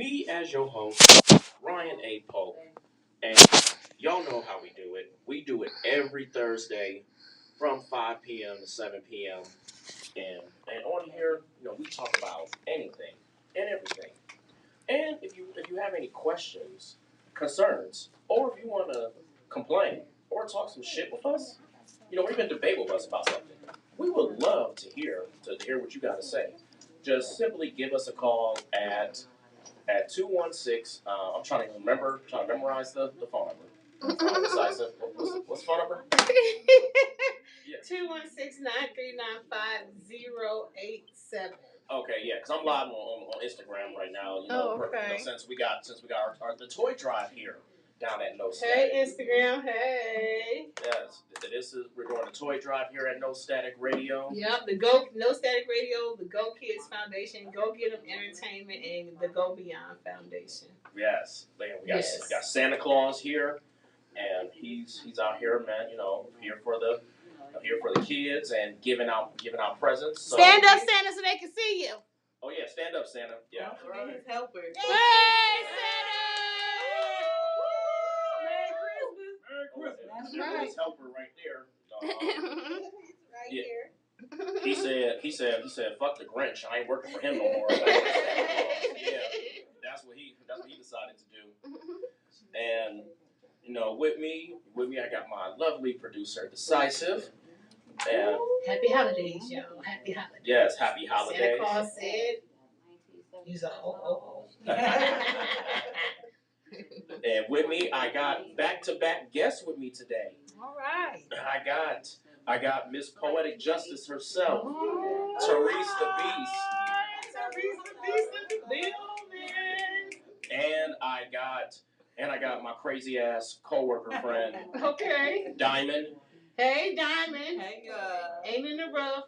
me as your host, Ryan A. Polk, and y'all know how we do it. We do it every Thursday from 5 p.m. to 7 p.m. And on here, we talk about anything and everything. And if you have any questions, concerns, or if you want to complain or talk some shit with us, or even debate with us about something, we would love to hear what you got to say. Just simply give us a call at 216. I'm trying to memorize the phone number. Decisive. What's the phone number? Yeah. 216-939-5087. Okay, yeah, because I'm live on Instagram right now. Okay. Since we got the toy drive here down at No Static. Hey, Instagram. Hey. Yes, we're doing the toy drive here at No Static Radio. Yep, No Static Radio, the Go Kids Foundation, Go Get 'Em Entertainment, and the Go Beyond Foundation. Yes, man, we got Santa Claus here, and he's out here, man. Here for the kids and giving out presents. So. Stand up, Santa, so they can see you. Oh yeah, stand up, Santa. Yeah. Right. His helper. Hey, Santa! Merry Christmas. That's Right. right. His helper right there. Right Yeah. here. He said, fuck the Grinch. I ain't working for him no more. Yeah, that's what he decided to do. And with me, I got my lovely producer, Decisive. And Happy holidays, y'all. Happy holidays. yes, happy holidays. Santa Claus said, "He's a ho." And with me, I got back-to-back guests with me today. All right. I got Miss Poetic Justice herself, Therese the Beast. Therese the Beast in the building. And I got my crazy ass coworker friend, Okay. Diamond. Hey, Diamond. Hey, Ain't in the rough.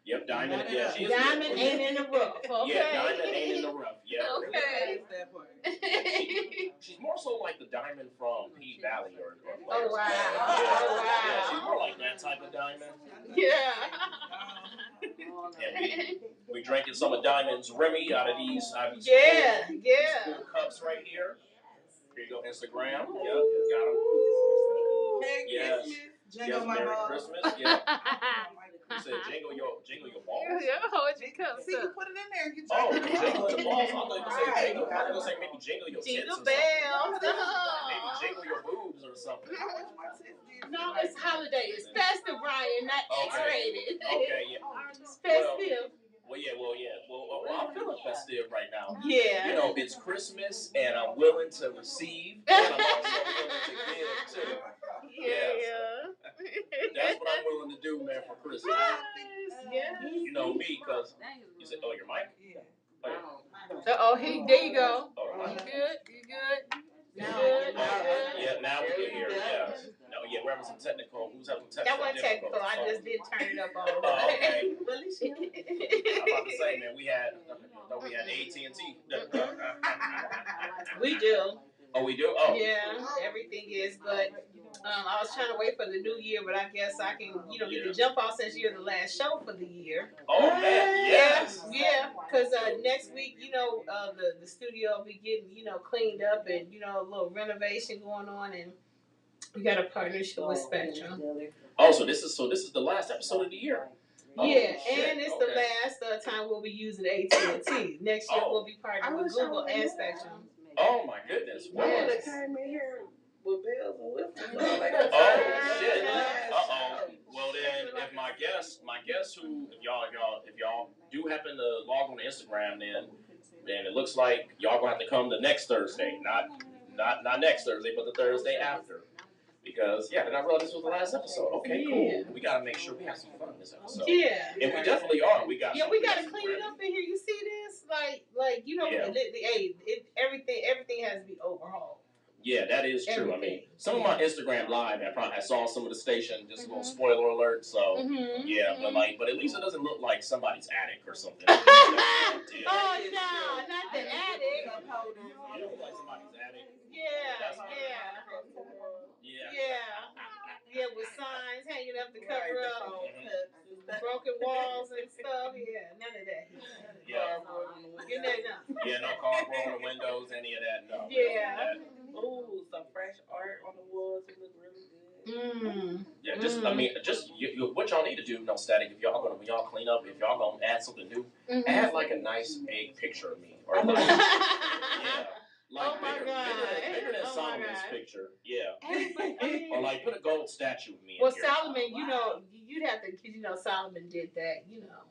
Yep, Diamond. Yeah, she is. Diamond ain't in the rough. Okay. Yeah, Diamond ain't in the rough. Yeah. Okay. She's more so like the Diamond from P Valley or Oh wow. Yeah. Oh wow. Yeah, she's more like that type of Diamond. Yeah. And we drinking some of Diamond's Remy out of these. Yeah. Cool cups right here. Here you go, Instagram. Yep, got them. Yes. Yes, Merry Christmas. Yeah. You said jingle your balls. Yeah, hold your cup. See, you put it in there. You Oh, jingle the balls. I thought you said jingle. I was gonna say maybe jingle your tits Jingle or bells. something. Maybe jingle your boobs or something. No, it's holiday. It's festive, Ryan, not X-rated. Okay, yeah. It's festive. Well, I'm feeling festive right now. Yeah. It's Christmas, and I'm willing to receive, and I'm also willing to give too. Yeah. That's what I'm willing to do, man, for Christmas. Yeah. You know me, because you said, your mic? There you go. Oh, You good? You good? Yeah, now we can hear it. Yeah. No, yeah, we're having some technical. Who's having some That technical? wasn't technical. I just did turn it up on. Oh, okay. I'm about to say, man, we had AT&T. We do. Oh, we do? Oh. Yeah, everything is, but I was trying to wait for the new year, but I guess I can, get the jump off since you're the last show for the year. Oh, man, yes. Yeah, because next week, the studio will be getting, cleaned up and, a little renovation going on, and we got a partnership with Spectrum. Oh, so this is the last episode of the year. Oh, yeah, shit. And it's the last time we'll be using AT&T. Next year we'll be partnering with Google and Spectrum. Oh my goodness! Wow. Yeah, they came in here with bells and whistles. Oh shit! Well then, if my guests who if y'all do happen to log on to Instagram, then it looks like y'all gonna have to come the next Thursday, not next Thursday, but the Thursday after. Because then I realized this was the last episode. Okay, cool. We gotta make sure we have some fun this episode. Yeah. And we definitely are. We gotta clean it up in here. You see this? Everything has to be overhauled. Yeah, that is true. Everything. I mean, some of my Instagram live, I saw some of the station. Just a little spoiler alert. So yeah, but at least it doesn't look like somebody's attic or something. Oh no, not the attic. It looks like somebody's attic. Yeah, with signs hanging up to cover up. broken walls and stuff. Yeah, none of that. Yeah. You know, Yeah, no cardboard on the windows, any of that. No. Yeah. Ooh, some fresh art on the walls. It look really good. Yeah, just I mean, just what y'all need to do, no static. If y'all when y'all clean up, if y'all gonna add something new, add like a nice big picture of me, or like like Oh my God. bigger than Oh my Solomon's God. picture. Yeah. But, I mean, Or like put a gold statue of me. well, in here. Solomon, you know, you'd have to, because you know Solomon did that, you know.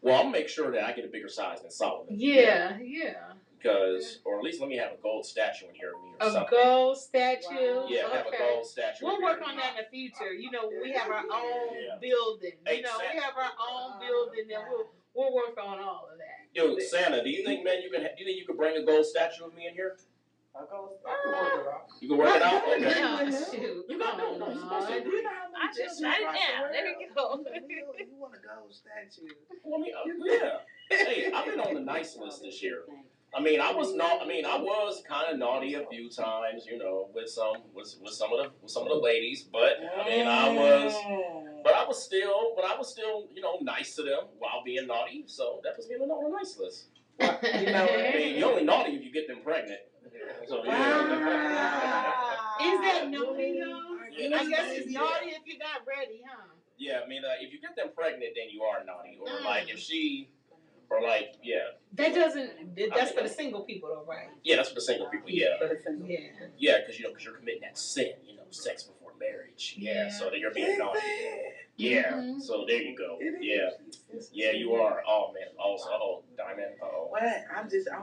Well, I'll make sure that I get a bigger size than Solomon. Yeah. Because, or at least let me have a gold statue in here of me or A something. gold statue. Wow. Yeah, have a gold statue. We'll work on that in the future. You know, we have our own building. You know, we have our own building, and we'll work on all of that. Yo, Santa, do you think, man, you can bring a gold statue of me in here? I can work it out. You can work it out? Okay. Oh, shoot. You got no, you're supposed to. You know how many I just children shut it across down. the There world? you go. You want a gold statue? Well, I mean, yeah. Hey, I've been on the nice list this year. I mean, I was kind of naughty a few times, you know, with some of the ladies, but I mean, I was still, you know, nice to them while being naughty. So that was me on the nice list. Well, you know, I mean, you're only naughty if you get them pregnant. So yeah. Is that naughty though? Yeah, I guess it's naughty if you're not ready, huh? Yeah, I mean, if you get them pregnant, then you are naughty. Or like if she, or like That doesn't. That's for the single people though, right? Yeah, that's for the single people. Yeah. Yeah. Because you're committing that sin, you know, sex before marriage. Yeah. So then you're being naughty. Yeah. Mm-hmm. So there you go. Yeah. Yeah, you are. Oh man. Oh, Diamond. Oh. What?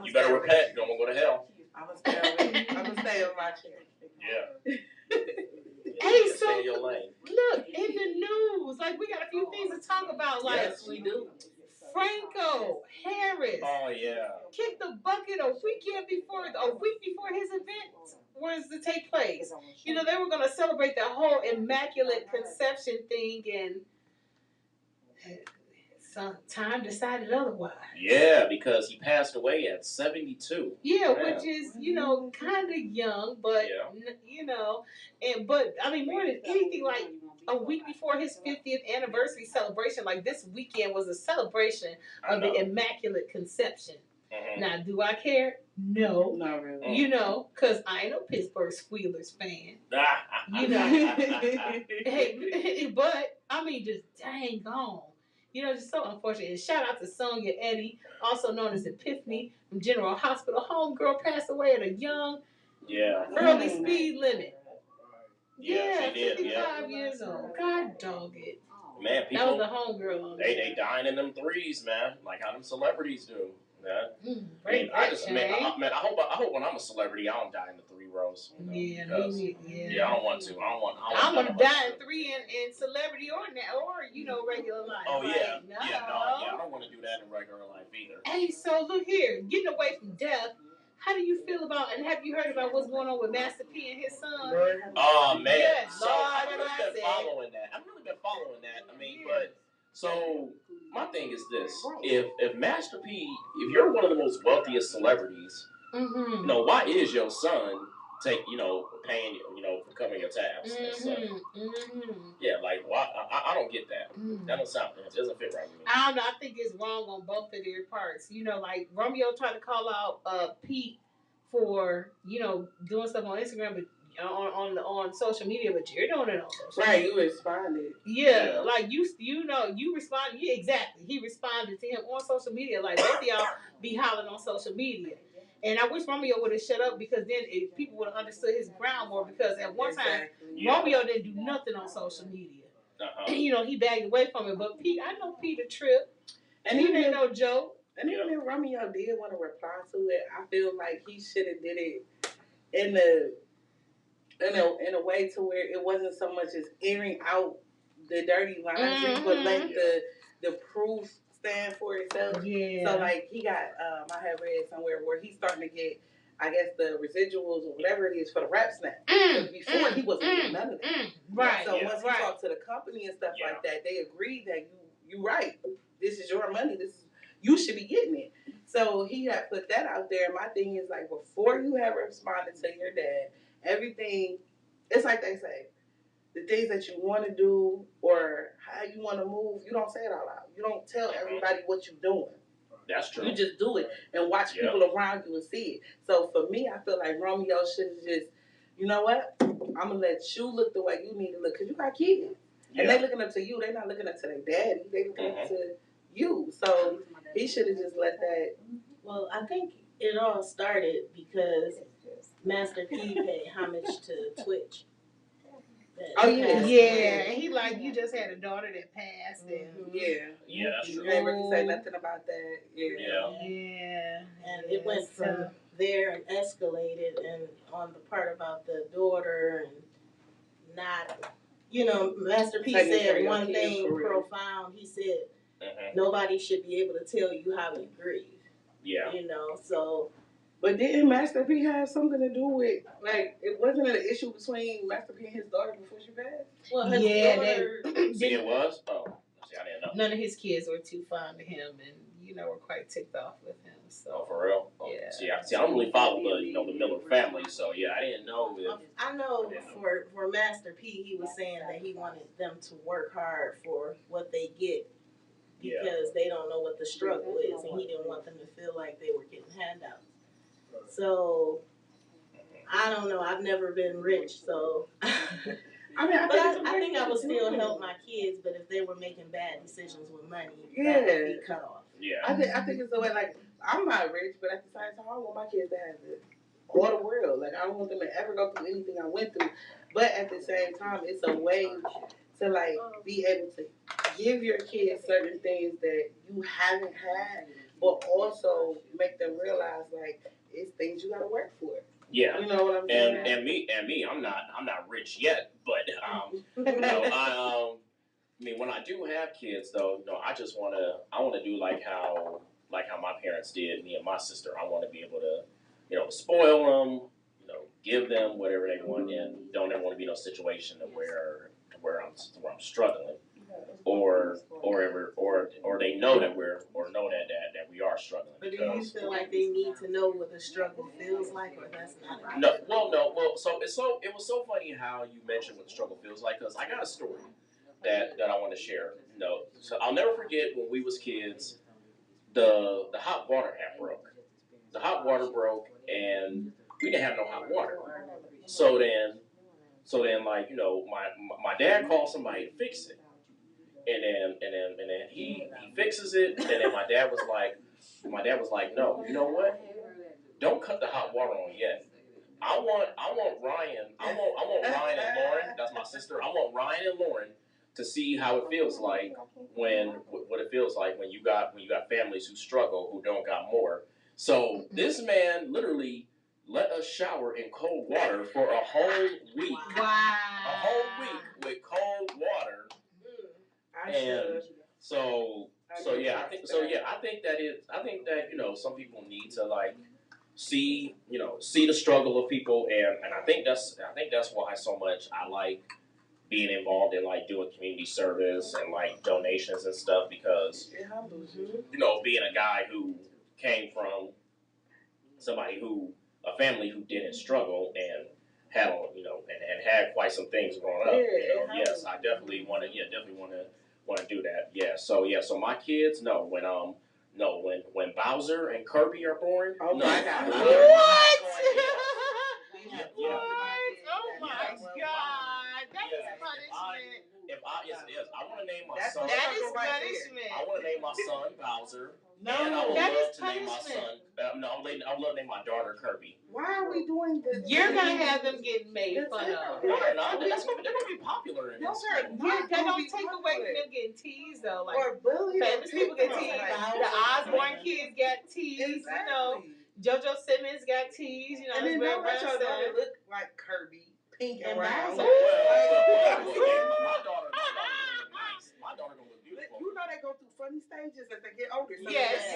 You better repent. You don't want to go to hell. I'm gonna stay on my chair. Yeah. Hey, so stay in your lane. look in the news. Like we got a few things to talk about. Like Yes, we do. Franco Harris. Oh yeah. Kicked the bucket a week before his event was to take place. You know, they were going to celebrate the whole immaculate conception thing, and some time decided otherwise. Yeah, because he passed away at 72. Yeah, which is, you know, kind of young, but you know, but I mean, more than anything, like a week before his 50th anniversary celebration, like this weekend was a celebration of the Immaculate Conception. Mm-hmm. Now, do I care? No. Not really. You know, because I ain't no Pittsburgh Squealers fan. You know. Hey, but, I mean, just dang on. You know, just so unfortunate. And shout out to Sonia Eddy, also known as Epiphany from General Hospital. Homegirl passed away at a young, early speed limit. Yeah, 55 years old. God dog it. Man, people, that was the homegirl on they dying in them threes, man. Like how them celebrities do. Yeah. I hope when I'm a celebrity, I don't die in the 3 rows. You know, I don't want to. I want to die in 3 in celebrity or you know regular life. Oh yeah, I don't want to do that in regular life either. Hey, so look here, getting away from death. How do you feel about, and have you heard about what's going on with Master P and his son? Oh man, yes, so I've really been following that. I mean, but so my thing is this: if Master P, if you're one of the most wealthiest celebrities, you know, why is your son paying for covering your tabs and stuff? Yeah, like why? I don't get that. That doesn't fit right with me. I don't know. I think it's wrong on both of their parts. You know, like Romeo tried to call out Pete for doing stuff on Instagram, but on social media, but you're doing it on social media. Right, you responded. Yeah, like you responded. Yeah, exactly. He responded to him on social media. Like both of y'all be hollering on social media. And I wish Romeo would have shut up, because then people would have understood his ground more, because at one time, Romeo didn't do nothing on social media. And, he bagged away from it. But Pete, I know Pete a trip. And he ain't no joke. And even if Romeo did want to reply to it, I feel like he should have did it in a way to where it wasn't so much as airing out the dirty lines, but let the proof stand for itself. Yeah. So like he got, I have read somewhere where he's starting to get, I guess, the residuals or whatever it is for the rap snap. Because before he wasn't getting none of that. Right. So once he talked to the company and stuff like that, they agreed that you right. This is your money. You should be getting it. So he had put that out there. My thing is, like, before you have responded to your dad, everything, it's like they say, the things that you want to do or how you want to move, you don't say it out loud. You don't tell everybody what you're doing. That's true. You just do it and watch people around you and see it. So for me, I feel like Romeo should just, you know what? I'm going to let you look the way you need to look because you got kids. Yeah. And they looking up to you. They not looking up to their daddy. They looking up to you. So he should have just let that. Well, I think it all started because Master P paid homage to Twitch. Oh yeah, and he like you just had a daughter that passed, and yeah, that's true. You ain't really say nothing about that. And it went from there and escalated, and on the part about the daughter and not, Master P said one thing profound. He said nobody should be able to tell you how you grieve. Yeah, so. But didn't Master P have something to do with, like, it wasn't an issue between Master P and his daughter before she passed? Well, his daughter... it was? Oh, see, I didn't know. None of his kids were too fond of him and, were quite ticked off with him. So. Oh, for real? Oh, yeah. See, I don't really follow the Miller family, so yeah, I didn't know. I know for Master P, he was saying that he wanted them to work hard for what they get because they don't know what the struggle is, and he didn't want them to feel like they were getting handouts. So, I don't know. I've never been rich, so. I think I would still help my kids, but if they were making bad decisions with money, that would be cut off. Yeah. I think it's the way, like, I'm not rich, but at the same time, I want my kids to have all the world. Like, I don't want them to ever go through anything I went through. But at the same time, it's a way to, like, be able to give your kids certain things that you haven't had, but also make them realize, like, it's things you gotta work for. Yeah. You know what I'm saying? And me, I'm not rich yet, but I mean, when I do have kids, though, I wanna do like how my parents did, me and my sister. I want to be able to, spoil them, give them whatever they want, and don't ever want to be in a situation where I'm struggling, or they know that that we are struggling. But do you feel like they need to know what the struggle feels like, or that's not? No. So it was so funny how you mentioned what the struggle feels like, because I got a story that I want to share. So I'll never forget when we was kids. The hot water had broke. The hot water broke, and we didn't have no hot water. So then, like, my dad called somebody to fix it, and then he fixes it, and then my dad was like, no, you know what? Don't cut the hot water on yet. I want Ryan and Lauren. That's my sister. I want Ryan and Lauren to see how it feels like what it feels like when you got families who struggle, who don't got more. So this man literally let us shower in cold water for a whole week. Wow. A whole week with cold water. And I think that some people need to, like, see the struggle of people, and I think that's why so much I like being involved in, like, doing community service and, like, donations and stuff, because being a guy who came from a family who didn't struggle and had and had quite some things growing up. Yes, I definitely want to do that. Yeah. So my kids when Bowser and Kirby are born. Oh my God! What? Oh my God! That is punishment. I want to name my son. That is punishment. I want to name my son Bowser. No, and I would that love is to name my son. I would love to name my daughter Kirby. Why are we doing this? You're gonna have them getting made fun of. No, they're not. They're gonna be popular in this. That don't take away from them getting teased though. Like, or bullied. famous people get teased. The Osborne kids got teased. Exactly. JoJo Simmons got teased. And then don't let your daughter look like Kirby, pink and round. My daughter gonna look beautiful. You know they go through funny stages as they get older. So yes.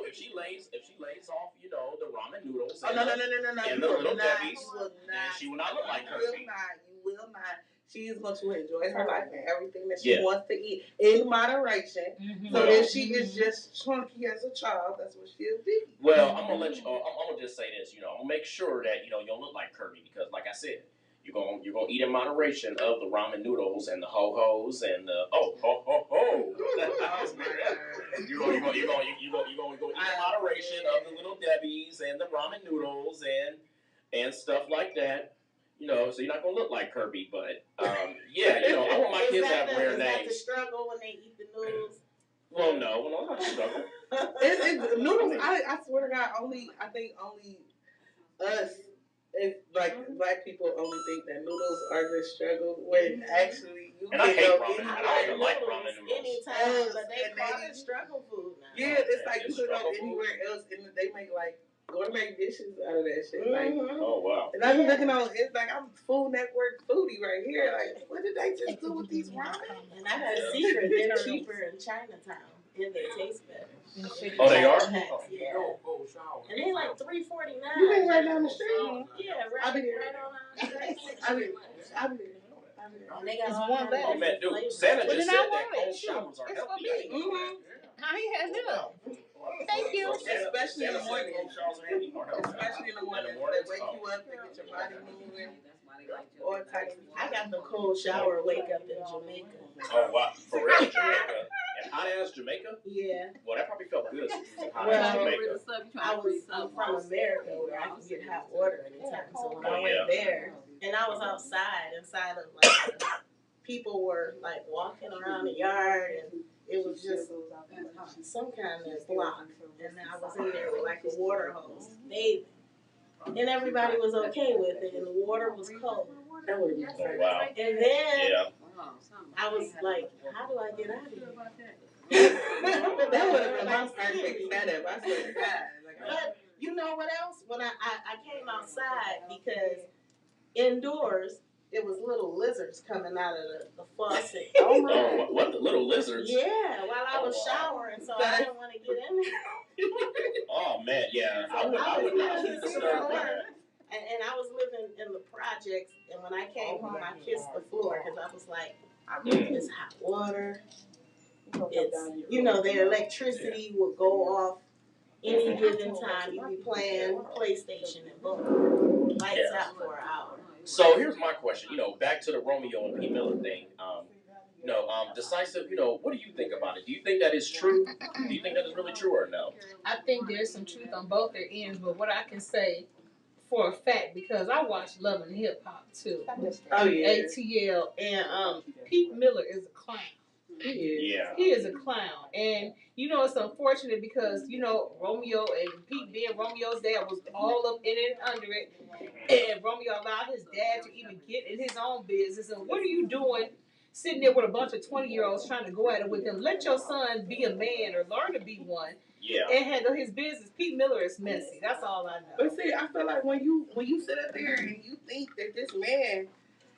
If she lays off, the ramen noodles. No. And the little Debbie's, then she will not look like Kirby. You will not. She is going to enjoy her life and everything that she wants to eat in moderation. Mm-hmm. So if she is just chunky as a child, that's what she'll be. Well, I'm gonna let you. I'm gonna just say this. I'm gonna make sure that you don't look like Kirby, because, like I said, you're gonna eat in moderation of the ramen noodles and the ho-hos and the ho. You're gonna go eat in moderation of the little Debbie's and the ramen noodles and stuff like that. So you're not gonna look like Kirby, but yeah, I want my kids to have rare names. Is that the struggle when they eat the noodles? Well, no, not the struggle. It's noodles. I swear to God, I think only us, it's like black people, only think that noodles are the struggle when actually you and I hate go ramen. I don't even like ramen noodles. Anytime, but they call it struggle food now. Yeah, it's like you can go anywhere else and they make like gourmet dishes out of that shit. Like, oh wow! And I've been looking on. It's like I'm Food Network foodie right here. Like, what did they just do with these ramen? And I got a secret. They're cheaper in Chinatown, and they taste better. Oh, they are. Yeah. And they like $3.49. You been right down the street? Yeah, right on our street. I mean. And they got It's all one kinds of bag. Dude, Santa just said that cold Shoot, showers are it's for healthy. me. How he has him? Thank you. Especially in the morning. Especially Especially in the morning. They wake you up, they get your body moving. All types of I got the cold shower wake up in Jamaica. Oh wow, for real, Jamaica. And hot ass Jamaica? Yeah. Well, that probably felt good. Hot Well, ass Jamaica. I'm from America where I can get hot water anytime. So when I went there, and I was inside of like people were like walking around the yard, and it was just some kind of block. And I was in there with like a water hose, bathing. And everybody was okay with it, and the water was cold. That would be Oh wow. And then I was like, how do I get out of here? That would have been my perfect setup. I swear to God. But you know what else? When I came outside, because indoors, it was little lizards coming out of the faucet. Oh, what the little lizards? Yeah, while I was showering, so I didn't want to get in there. Oh man, yeah, I would not be disturbed by that. And I was living in the projects, and when I came home, I kissed the floor because I was like, it's hot water. It's, their electricity would go off any given time. You'd be playing PlayStation and boom, lights out for an hour. So here's my question. Back to the Romeo and P. Miller thing. Decisive. What do you think about it? Do you think that is true? Do you think that is really true or no? I think there's some truth on both their ends, but what I can say for a fact, because I watch Love and Hip Hop too. Oh yeah. ATL, and Pete Miller is a clown. Yeah. He is a clown. And it's unfortunate because, Romeo and Pete being Romeo's dad was all up in it and under it. And Romeo allowed his dad to even get in his own business. And what are you doing sitting there with a bunch of 20-year-olds trying to go at it with him? Let your son be a man or learn to be one. Yeah. And handle his business. Pete Miller is messy. That's all I know. But see, I feel like when you sit up there and you think that this man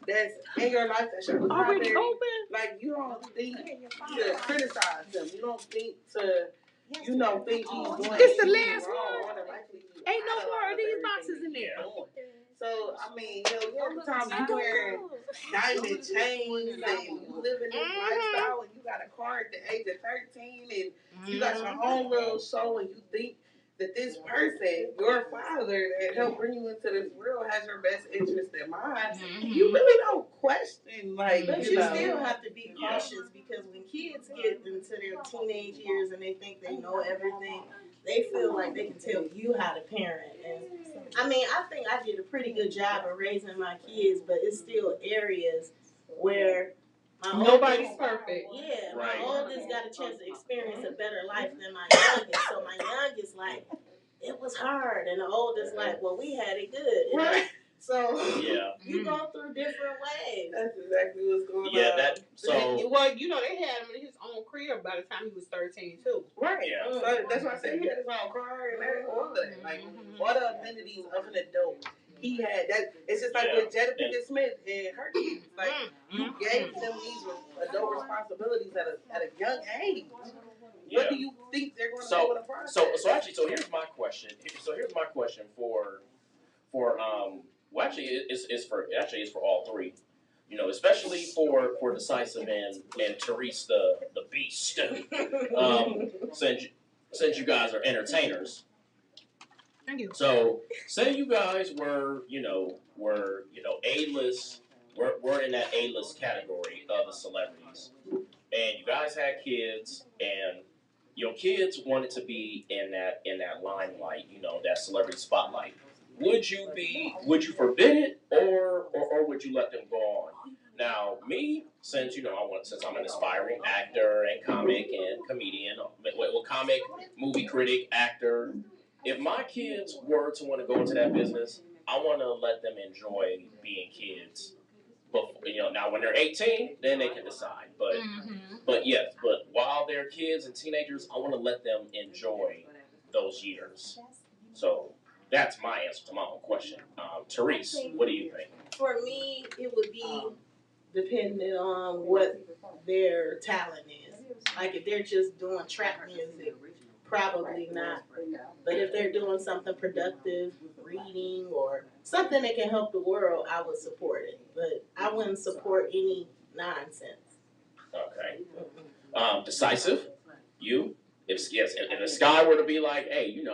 that's in your life, that's your Already father, open? like you don't think to criticize him. You don't think to, think he's doing It's the anything last wrong. one. More than likely, he Ain't no more of these idolizes boxes in there. So, I mean, every time you wearing diamond chains and you live in this lifestyle and you got a car at the age of 13 and you got your own little show and you think that this person, your father that helped bring you into this world has your best interest in mind, you really don't question, like, but you still have to be cautious because when kids get into their teenage years and they think they know everything, they feel like they can tell you how to parent. And I mean, I think I did a pretty good job of raising my kids, but it's still areas where nobody's perfect. Yeah, right. My oldest got a chance to experience a better life than my youngest. So my youngest, like, it was hard, and the oldest, like, well, we had it good. Right. So yeah, you go through different ways. That's exactly what's going on. Yeah, that so. Well, they had him in his own crib by the time he was 13 too. Right. Yeah. So that's why I said he had his own car and all of that. Like all the amenities of an adult. He had that. It's just like with Jada Pinkett Smith and her kids. Like you gave them these adult responsibilities at a young age. Yeah. What do you think they're going to do with a process? So here's my question. It's for all three. Especially for Decisive and Therese the Beast. Since you guys are entertainers, Thank you. So, say you guys were A-list, we're in that A-list category of the celebrities, and you guys had kids, and your kids wanted to be in that limelight, that celebrity spotlight. Would you forbid it, or would you let them go on? Now, me, since I'm an aspiring actor and comic and comedian, comic, movie critic, actor. If my kids were to want to go into that business, I want to let them enjoy being kids. But now when they're 18, then they can decide. But yes, but while they're kids and teenagers, I want to let them enjoy those years. So that's my answer to my own question. Therese, what do you think? For me, it would be dependent on what their talent is. Like if they're just doing trap music, probably not. But if they're doing something productive, reading or something that can help the world, I would support it. But I wouldn't support any nonsense. Okay. Decisive. You. If the sky were to be like, hey, I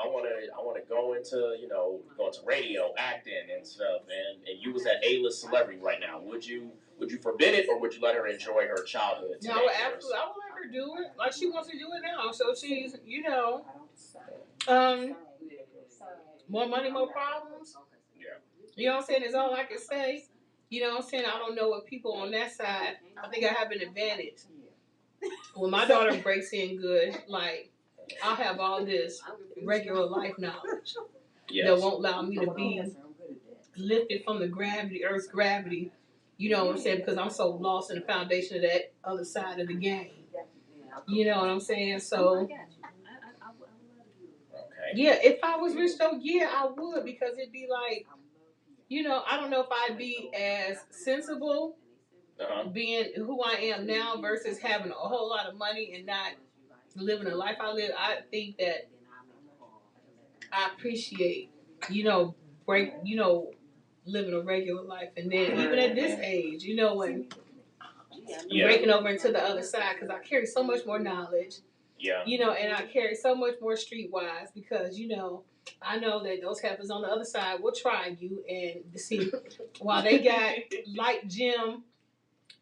want to go into radio, acting and stuff, and you was that A-list celebrity right now, would you forbid it, or would you let her enjoy her childhood? No, absolutely. I would let her do it. Like she wants to do it now. So she's, more money, more problems. Yeah. You know what I'm saying? Is all I can say. You know what I'm saying? I don't know what people on that side. I think I have an advantage. When my daughter breaks in good, like I'll have all this regular life knowledge that won't allow me to be lifted from the Earth's gravity. You know what I'm saying? Because I'm so lost in the foundation of that other side of the game. You know what I'm saying? So, yeah, if I was rich though, yeah, I would, because it'd be like, I don't know if I'd be as sensible being who I am now versus having a whole lot of money and not living the life I live. I think that I appreciate, living a regular life. And then even at this age, when breaking over into the other side, because I carry so much more knowledge. Yeah. And I carry so much more streetwise because, I know that those heifers on the other side will try you and see while they got light gym,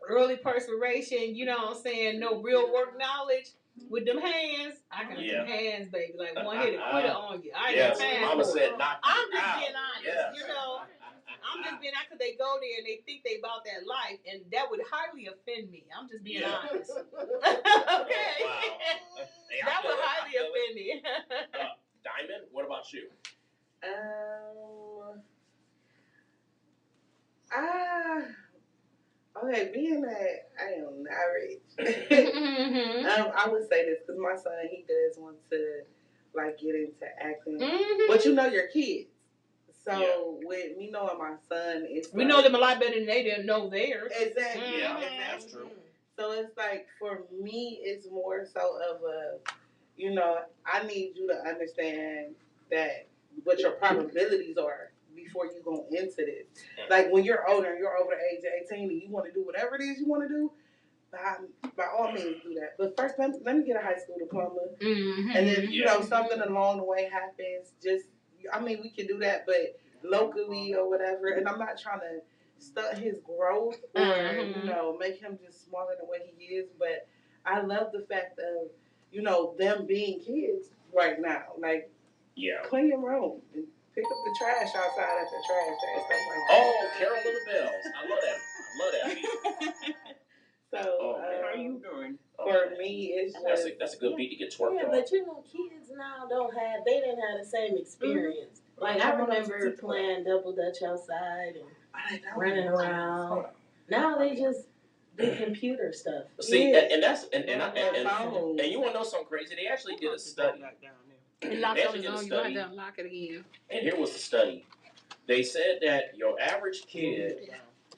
early perspiration, no real work knowledge with them hands. I got them hands, baby. Like one hit a quitter on you. I ain't got time. Mama said knock you I'm just out. being honest, I'm just being honest, because they go there and they think they about that life, and that would highly offend me. I'm just being honest. Okay. Oh, wow. That would highly offend me. Diamond, what about you? Okay, being that I am not rich, I would say this because my son, he does want to get into acting, but your kids. So with me knowing my son, we know them a lot better than they didn't know theirs. Exactly. Yeah, that's true. So it's like, for me, it's more so of I need you to understand that what your probabilities are before you go into this. Like when you're older, you're over the age of 18, and you want to do whatever it is you want to do, by all means do that. But first, let me get a high school diploma, and then something along the way happens. We can do that, but locally or whatever. And I'm not trying to stunt his growth or make him just smaller than what he is. But I love the fact of them being kids right now. Like, clean your room and pick up the trash outside at the trash day and stuff like that. Oh, Carol of the Bells. I love that. So, how are you doing? For me, it's just... That's a good beat to get twerked on. Yeah, but kids now they didn't have the same experience. Like, I remember playing double dutch outside and running around. Now they just do computer stuff. See, and that's and you want to know something crazy? They actually did a study. It locked on its own. You have to unlock it again. And here was the study. They said that your average kid,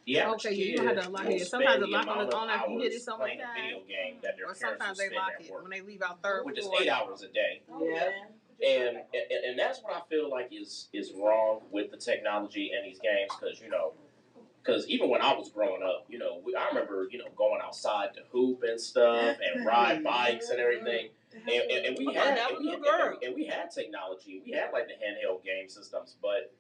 the average kid, you don't have to unlock it. Sometimes the lock on its own after you hit it so many times. Video game that their or sometimes they lock it when they leave out third floor. Which is 8 hours a day. Yeah. And that's what I feel like is wrong with the technology and these games, because even when I was growing up, I remember going outside to hoop and stuff and ride bikes and everything. And we had technology. We had like the handheld game systems, but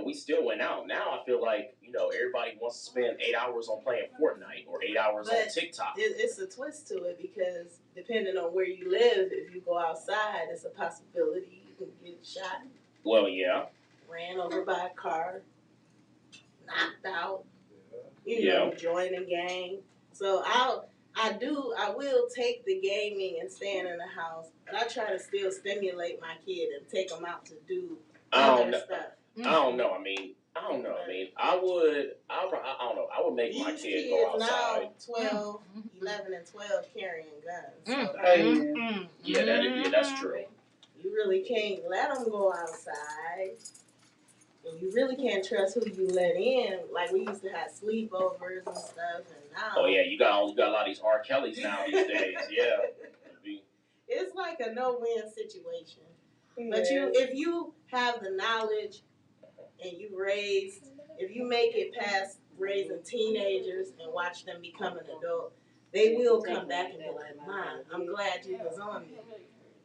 we still went out. Now I feel like everybody wants to spend 8 hours on playing Fortnite or 8 hours on TikTok. It's a twist to it because depending on where you live, if you go outside, it's a possibility you can get shot. Well, yeah. Ran over by a car, knocked out. Join a gang. So I will take the gaming and staying in the house, but I try to still stimulate my kid and take them out to do other stuff. I don't know. I mean, I don't know. I would make my kid go outside. Now 12, 11, and 12 carrying guns. So, that's true. You really can't let them go outside. And you really can't trust who you let in. Like we used to have sleepovers and stuff, and now. Oh yeah, you got a lot of these R. Kellys now these days. Yeah. It's like a no-win situation. Yeah. But if you have the knowledge and if you make it past raising teenagers and watch them become an adult, they will come back and be like, "Mom, I'm glad you was on me."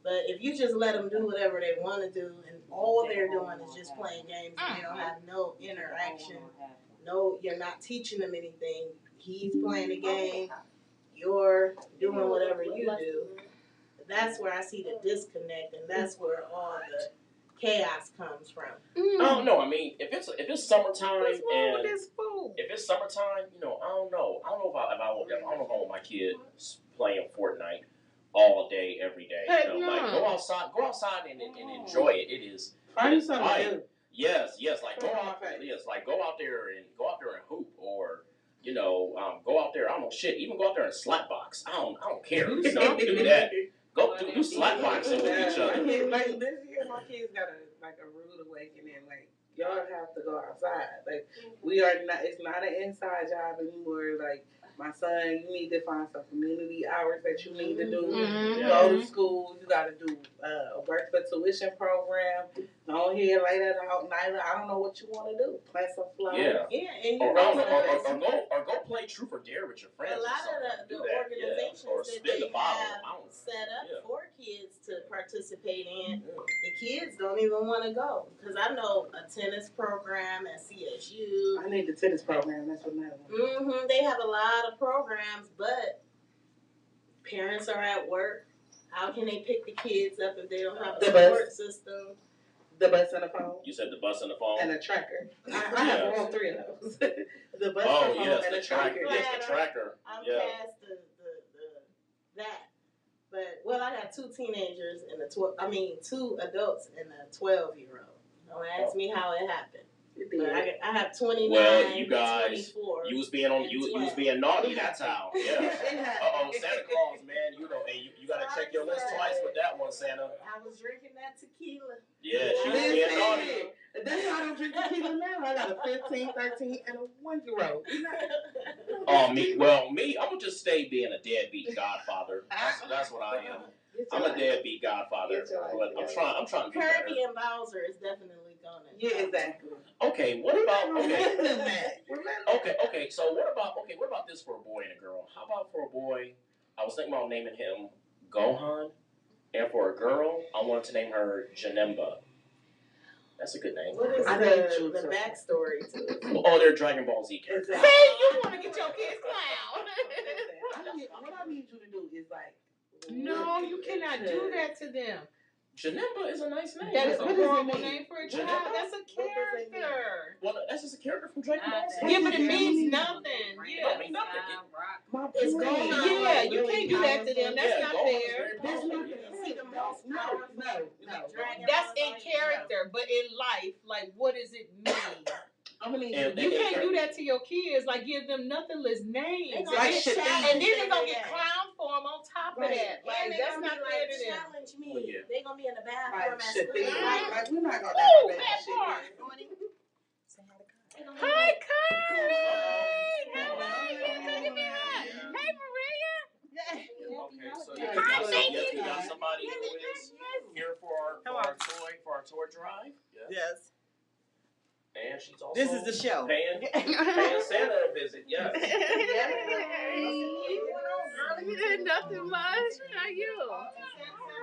But if you just let them do whatever they want to do, and all they're doing is just playing games, and they don't have no interaction, you're not teaching them anything. He's playing a game, you're doing whatever you do. That's where I see the disconnect, and that's where all the chaos comes from. I don't know. I mean, if it's summertime What's wrong with this fool? If it's summertime, I don't know. I don't know if I want my kid playing Fortnite all day, every day. Like go outside and enjoy it. It is. Find something to do. Yes. Like go out there and hoop, or go out there. I don't know shit. Even go out there and slap box. I don't care. Do that. Go do slap boxing with each other. Like this year, my kids got a rude awakening. Like y'all have to go outside. Like we are not. It's not an inside job anymore. Like. My son, you need to find some community hours that you need to do. Go to school. You got to do work for tuition program. Go ahead, lay that out. Nyla, I don't know what you want to do. Plant some flowers. Yeah, and or go play Truth or Dare with your friends. A lot of the organizations that they have set up for kids to participate in, the kids don't even want to go. Because I know a tennis program at CSU. I need the tennis program. That's what matters. They have a lot of programs, but parents are at work. How can they pick the kids up if they don't have a support system? The bus and the phone. You said the bus and the phone? And a tracker. I have all three of those. The bus and the phone and the tracker. Yes, the tracker. I'm past that. But, I got 2 teenagers and 2 adults and a 12-year-old. Don't ask me how it happened. But I have 29. Well, you guys, 24, you was being naughty. That's how. Yeah. Santa Claus, man. You gotta check your list twice with that one, Santa. I was drinking that tequila. Yeah, she was being naughty. That's why I don't drink tequila now. I got a 15, 13, and a 1-year-old. Me, I'm gonna just stay being a deadbeat godfather. That's what I am. I'm a deadbeat godfather, but I'm trying to be better. Kirby and Bowser is definitely gonna. Yeah, exactly. Okay, what about okay? So what about this for a boy and a girl? How about for a boy? I was thinking about naming him Gohan, and for a girl, I wanted to name her Janemba. That's a good name. What is the backstory to it? Oh, they're Dragon Ball Z characters. Exactly. Hey, you want to get your kids clown? What I need you to do is no, you cannot do that to them. Janemba is a nice name. That is a horrible name for a child. That's a character. Well, that's just a character from Dragon Ball Z. Yeah, but it means nothing. Yeah. It means nothing. It's going on. Yeah, you can't do that to them. That's not fair. No. That's in character, but in life, like, what does it mean? You can't do that to your kids. Like, give them nothingless names, and then they're gonna get clown for them on top of that. Like, that's not fair to them. Challenge me. They're gonna be in the bathroom at school. Like, we're not gonna that part. Hi, Connie. How are you? Give me a hug. Hey, Maria. Okay, so we got somebody who is here for our toy drive. Yes. And she's also this is the show. Paying Santa a visit, yes. Nothing much. How are you?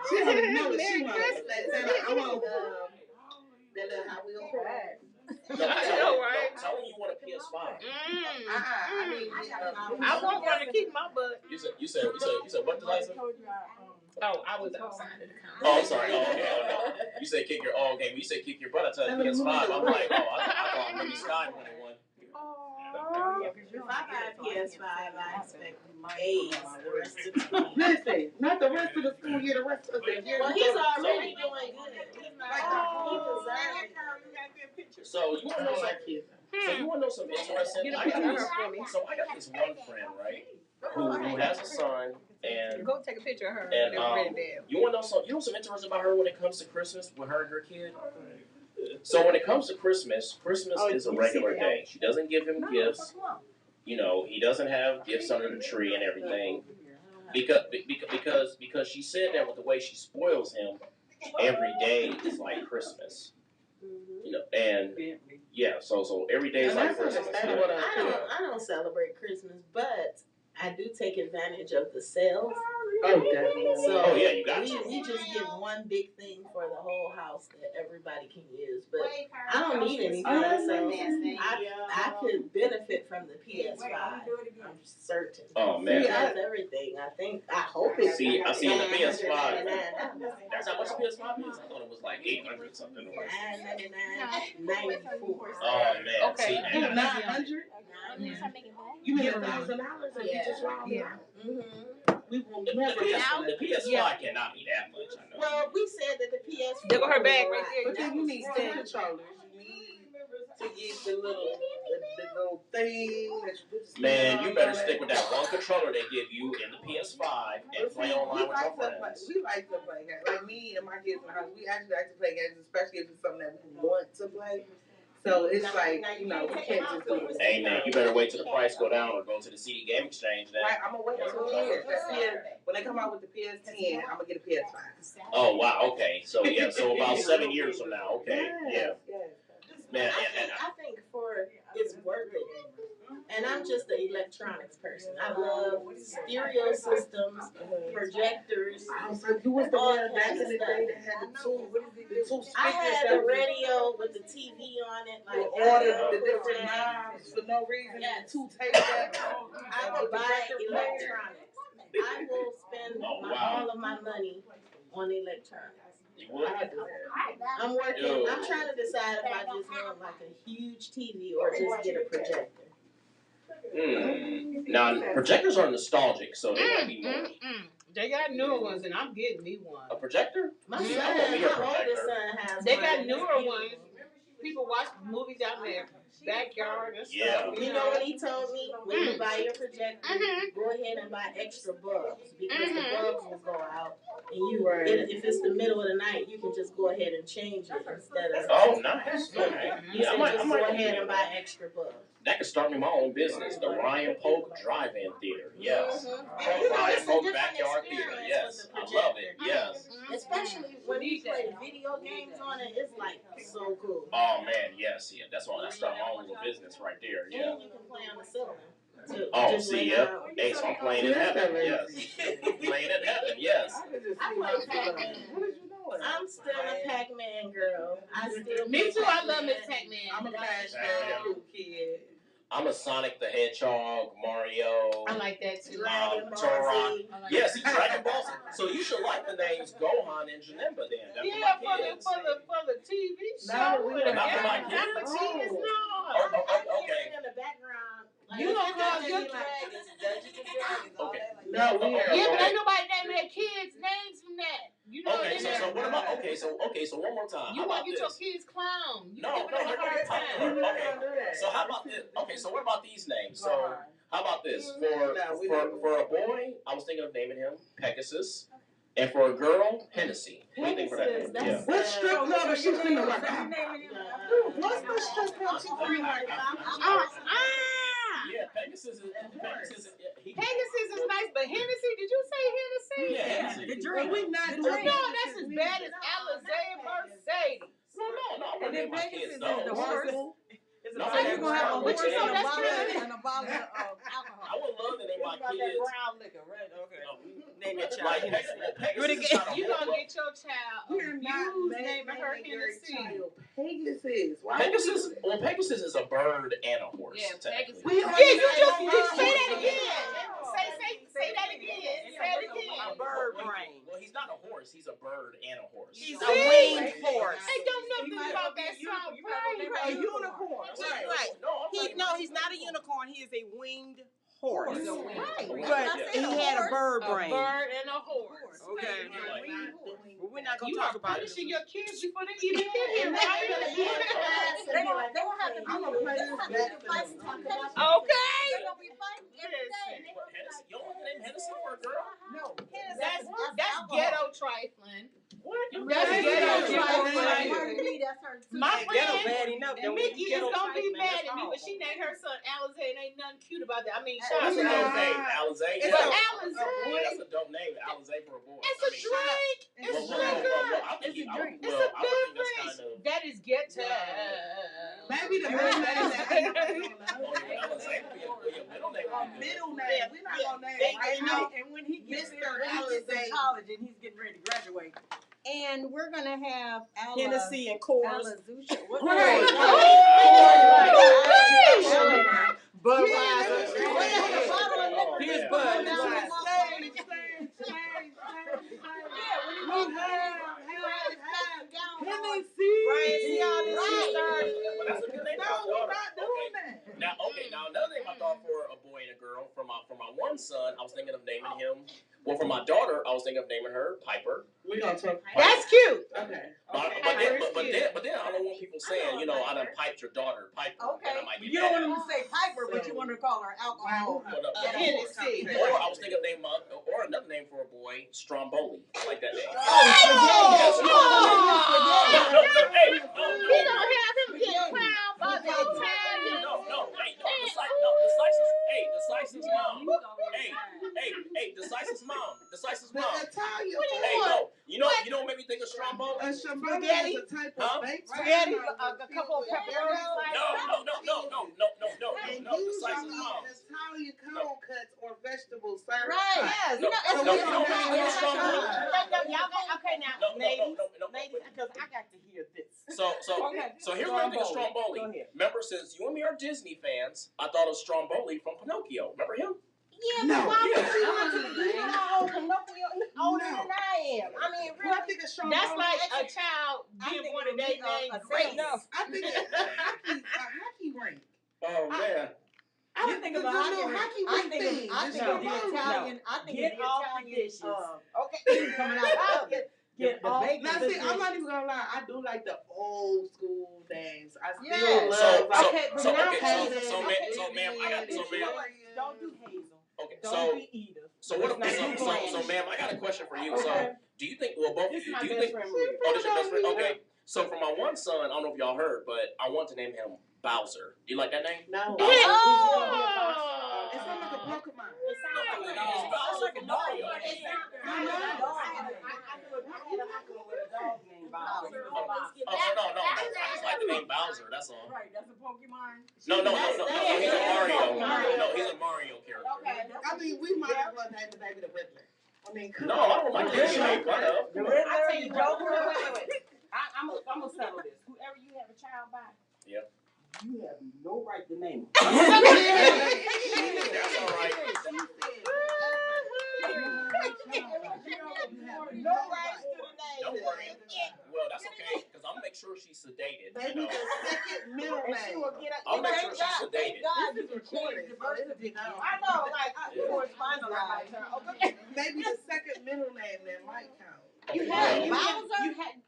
She don't even know what she wants. I want that little Hot Wheels. Don't tell me you want a PS5. I want one to keep my butt. You said what did I say? Oh, I was outside of the conversation. Oh, I'm sorry. Oh, okay. Oh, no. You said kick your okay. When you said kick your butt, I tell you PS5. I'm like, I thought maybe Sky wanted one. If I buy a PS5, I expect A's the rest of the school. Listen, not the rest of the school year, the rest of the year. Well, he's already doing good. He's not. He deserves it. So you want to know something? So you want to know something interesting? I got this one friend, right, who has a son, and go take a picture of her. And you want to know something? You know something interesting about her when it comes to Christmas with her and her kid? So when it comes to Christmas is a regular day. She doesn't give him gifts. You know, he doesn't have gifts under the tree and everything. Because she said that with the way she spoils him, every day is like Christmas. You know, and yeah, so every day is like Christmas. I don't celebrate Christmas, but I do take advantage of the sales. So yeah, you got we just get one big thing for the whole house that everybody can use. But I don't need anything, so I could benefit from the PS5. I'm certain. Oh man, that's everything. I hope it. I see in the PS5. That's how much the PS5 is. I thought it was like 800 something. $999.94. Oh man, okay, see, 900. You mean $1,000 and you just round it out? We will never. The PS5 cannot be that much. I know. Well, we said that the PS5. There go her bag right there. But then you need two controllers. You need to get the little thing. Man, you better stick with that one controller they give you in the PS5 and play online with your friends. We like to play games. Like me and my kids in the house, we actually like to play games, especially if it's something that we want to play. So it's like, we can't just do it. Hey man, you better wait till the price go down or go to the CD Game Exchange then. Right, I'm gonna wait 2 years. When they come out with the PS10, I'm gonna get a PS5. Oh wow, okay. So yeah, so about 7 years from now, okay, yeah. Man, I think it's worth it. And I'm just an electronics person. I love stereo systems, projectors. You was the one back in the day that had the two speakers. I had the radio with the TV on it. Like all the different knobs for no reason. Yes. 2 tape decks. I would buy electronics. I will spend all of my money on electronics. I'm working. I'm trying to decide if I just want like a huge TV or just get a projector. Now, projectors are nostalgic, so they might be more. They got newer ones, and I'm getting me one. A projector? My oldest son has. They got newer ones. People watch movies out in their backyard and stuff. Yeah. You know what he told me? When you buy your projector, go ahead and buy extra bulbs because the bulbs will go out. And if it's the middle of the night, you can just go ahead and change it instead of. Oh, nice. Okay. Yeah, I might go ahead and buy extra bulbs. That could start me my own business, the Ryan Polk Drive-In Theater. Yes. Ryan Polk Backyard Theater. Yes. I love it. Yes. Especially when you play video games on it, it's like so cool. Oh man, yes, yeah. That's why I start my own little business right there. Yeah. And you can play on the ceiling. Oh, see, yeah. Hey, so I'm playing in heaven. Yes. Playing in heaven. Yes. I play Pac-Man. I'm still a Pac-Man girl. Me too. I love Miss Pac-Man. I'm a Flash kid. I'm a Sonic the Hedgehog, Mario. I like that too. Turok. Yeah, see, Dragon Ball Z. So you should like the names Gohan and Janemba then. That's for the TV show. Not for my kids. Okay. In the background. You know how good Okay. No, but ain't nobody naming their kids names from that. You know okay, so what about so one more time. You want to get your kids clown. You no, give them a hard time. Okay. So how about this? Okay, so what about these names? So how about this? For a boy, I was thinking of naming him Pegasus. And for a girl, Hennessy. What do you think for that name? Yeah. What strip club is she going to work out? What's the strip club she's going to work out? Yeah, Pegasus is nice, but Hennessy, did you say Hennessy? Yeah, Hennessy. The drink. We not no, that's as bad as Alizé and Mercedes. No, I'm going to name my kids those. No, you're going to have a horse and a bottle of alcohol. I would love to name my kids. Brown liquor, right? Okay. name that child Like Hennessy. Pegasus is not a You horse. gonna get your child We're not naming her Hennessy. Pegasus. Why Pegasus is a bird and a horse. Yeah, Pegasus. We You say that again. Say that again. Say it again. A bird brain. Well, he's not a horse. He's a bird and a horse. He's a winged horse. I don't know nothing about that song. A unicorn. Right. He's not a unicorn. He is a winged horse. He's a winged horse. But he had a bird A brain. bird and a horse. Okay. Well, we're not gonna You talk are about it. punishing your kids before they even get here, right? They gonna have to I'm gonna play this back to them. Okay. They're gonna be fighting every day. What, Hennessy? You don't want the name Hennessy for a girl? No, That's alcohol. ghetto trifling. What? That's ghetto trifling. Martini, that's her too. My Ghetto friend bad enough. Then when Mickey you is ghetto gonna be trifling, mad that's at me, but awful. she named her son Alizé, and ain't nothing cute about that. I mean, What's shout a out dope to name? Alizé. Alizé? But Yeah, Alizé, that's a dope name. Alizé for a boy. it's a drink. It's Well, liquor. it's a drink. It's a beverage. That is ghetto. Maybe the middle name that I know. Alizé would be a middle name. Middle name. We're not gonna name right now. And when he gets Mr. there, when he gets Alizé. in college and he's getting ready to graduate, and we're gonna have Hennessy and Coors. Alazusha. What Right. Here's Bud. But that's a good name for a No, we're daughter. not doing that. Now another name I thought for a boy and a girl. For my one son, I was thinking of naming him. Well, for my daughter, I was thinking of naming her Piper. We're gonna talk. That's cute. Okay. But then I don't want people saying, you know, I done piped your daughter Piper. Okay. And I might get You don't mad. want him to say Piper, but you want to call her alcohol. Hennessy. Or I was thinking of name or another name for a boy, Stromboli. I like that name. Oh, Hey, we don't have him get crowned by the Italian. Decisive's mom. Decisive's mom. Decisive's The mom. Italian. Hey, no, you know what made me think of Stromboli? A Stromboli is a type of baked Spaghetti, potato a couple of with pepperonis. No. And Decisive's usually mom. Italian cone cuts or vegetables served. Right. hot. No, Okay, now, Ladies, because I got to hear this. So here's what I think of Stromboli. Go ahead. Remember, since you and me are Disney fans, I thought of Stromboli from Pinocchio. Remember him? Yeah, No. but why would Yeah. you want to do how old Pinocchio? He's older No. than I am. I mean, Well, I really. think of Stromboli. that's like a child I being think born it a would day be named a Grace. race. No. I think it's a hockey rink. Oh man. You think of a hockey rink. I think of the Stromboli. Italian. I think Get of the off Italian. the dishes. Okay, coming out of the Get off bacon. Now, the see, I'm dishes. not even gonna lie. I do like the old school names. I still Yeah. love. So ma'am, Don't do Hazel. Okay, Don't so be Edith. so what? Let's not do Blanche. So ma'am, I got a question for you. So Okay. do you think? Well, both of This is you. my Do you best think? friend Maria. Oh, this your best friend. Okay. So for my one son, I don't know if y'all heard, but I want to name him Bowser. Do you like that name? No. Oh. It sounds like a Pokemon. It sounds like a It's dog. Bowser from Mario. I had a uncle with a dog named Bowser. Oh no! I just like the name Bowser. That's all. Right, that's a Pokemon. No. He's a Mario. No, he's a Mario character. Okay. I mean, we might as well name the baby the Riddler. I mean, come No, on. I don't like that name. Come The on. Riddler, I tell you, wait. I'm gonna settle this. Whoever you have a child by, Yep. you have no right to name him. That's all right. No rights to the name. Don't worry. Well, that's okay, because I'm gonna make sure she's sedated. Maybe You know. the second middle And she name. will get up. I'll make sure Thank she's God, thank sedated. God This is you recorded. changed diversity. No. I know, like, Yeah. you was finalized her. Okay. Maybe the second middle name that might count.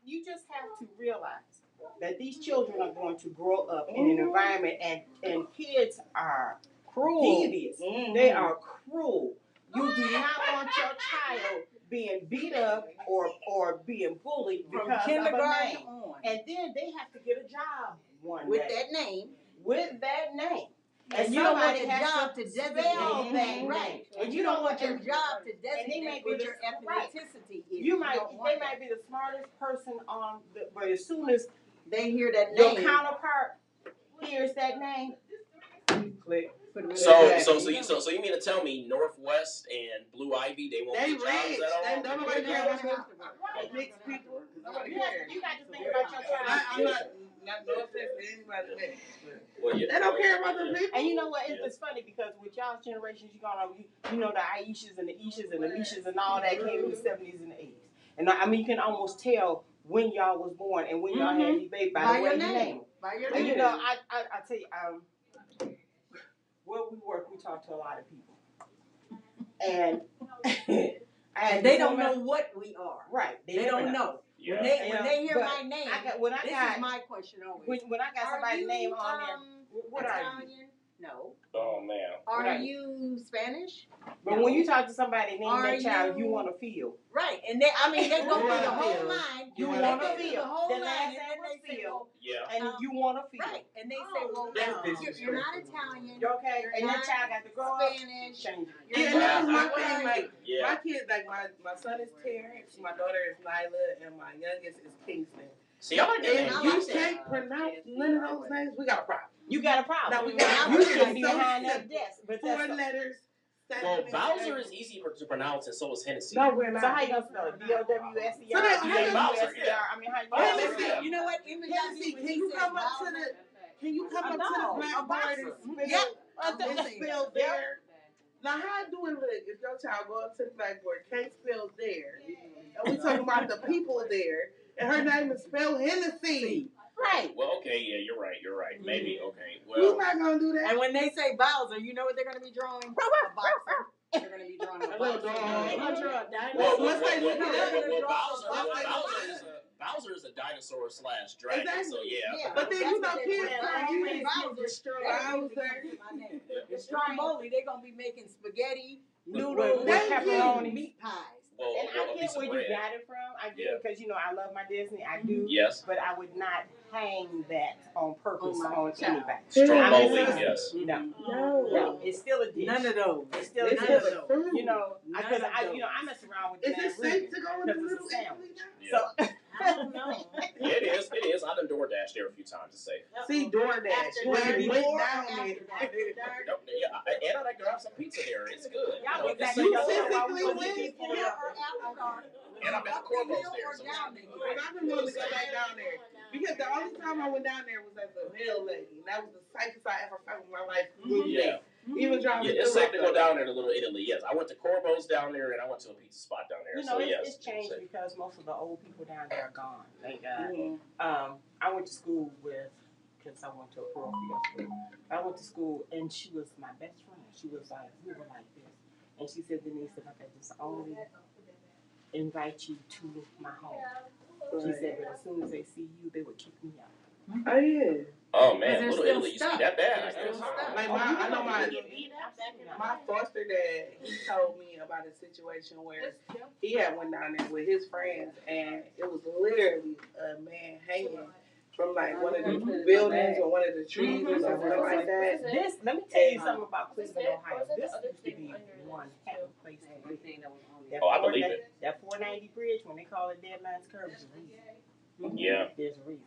You just have to realize that these children are going to grow up in an environment, and kids are devious. They are cruel. You do not want your child being beat up or being bullied From because of a kindergarten name. on. And then they have to get a job one With day that name. with that name. And you don't want somebody a has job to spell designate that that, right? name. And you don't want your job to And they may designate be what the- your right. ethnicity is. They don't might want that. be the smartest person on the, but as soon as They hear that your name. counterpart hears that name, Click. So you mean to tell me Northwest and Blue Ivy they won't get jobs at all? They don't nobody care about mixed people. Nobody cares. You got to think about your child's I'm future. not no offense to anybody mixed. Well, yeah. They don't care about the people. And you know what? It's funny because with y'all's generations, you know the Aishas and the Ishas and the Mishas and all that came in the 70s and the 80s. And I mean, you can almost tell when y'all was born and when y'all had these babies by the way you name. By your And name. you know, I tell you, where we work, we talk to a lot of people, and they don't know what we are. Right? They don't know. Yeah. When they hear my name, this is my question always. When I got somebody's name on there, what Italian? are you? No. Oh man. Are you Spanish? But when you talk to somebody named that child, you want to feel. Right, and they go through the whole line. You want to feel. feel. The whole The line, last and name then was they say, feel. Yeah. And you want to feel. Right, and they say, well, you're not Italian. Okay, and that child got to grow up. Spanish. Change it. Yeah, that's my thing. Like Yeah. my kids, like my son is Terrence, my daughter is Nyla, and my youngest is Kingston. See, I like that If name. you can't pronounce none of those names, we got a problem. You got a problem. Now we got You should be so behind that simple. desk. But 4 letters. Well, Bowser is easy to pronounce, and so is Hennessy. No, we're not. So how you gonna spell it? B-O-W-S-E-R? So that- how you- B-O-W-S-E-R? I mean, how you Hennessy. spell it? You know what? Hennessy, can you come up to the blackboard and spell there? Now, how do it look if your child go up to the blackboard, can't spell there, and we talking about the people there, and her name is spelled Hennessy? Right. Well, okay, yeah, you're right. Maybe, okay. Who's Well, not gonna do that? And when they say Bowser, you know what they're going to be drawing? A boxer. They're going to be drawing a boxer. Bowser is a dinosaur / dragon, Exactly. so yeah. But then you know kids are using Bowser. The Stromboli, they're going to be making spaghetti, With noodles, pepperoni. meat pies. Well, And a I piece get of where you bread. got it from. I get it because, you know, I love my Disney. I do. Yes. But I would not hang that on purpose on anybody. Stromboli, I mean, yes. No, it's still a dish. None of those. It's still a None dish. of those. You know, because None of I mess around with the Is it safe to go in the Little Italy now? So I don't know. Yeah, it is. I done DoorDash there a few times to say. See, DoorDash. When you went down there. Nope, yeah, and I like to grab some pizza there. It's good. Y'all get back You to physically your went? And I'm at the Corvos there. So And I've been wanting to go back down there. Because the only time I went down there was as a mail lady. And that was the safest I ever felt in my life. yeah. Even driving Yeah, it's through safe to go down there to Little Italy. Yes, I went to Corvos down there, and I went to a pizza spot down there. You know, so yes, it's changed because most of the old people down there are gone. Thank God. Mhm. I went to school with, because I went to a parochial school. I went to school and she was my best friend. She was like, we were like this. And she said, Denise, if I could just only invite you to my home. She said, but as soon as they see you, they would kick me out. Oh, yeah. Oh man, They're Little still Italy used to be stuck. that bad. I They're guess. still stuck. Like I know my My foster dad, he told me about a situation where he had went down there with his friends and it was literally a man hanging from like one of the buildings or one of the trees or something like that. This, let me tell you something about Cleveland, Ohio. This used to be one heck of a place to live. That Oh, I believe it. That 490 bridge, when they call it Dead Man's Curve, is a reason. Yeah. There's a reason.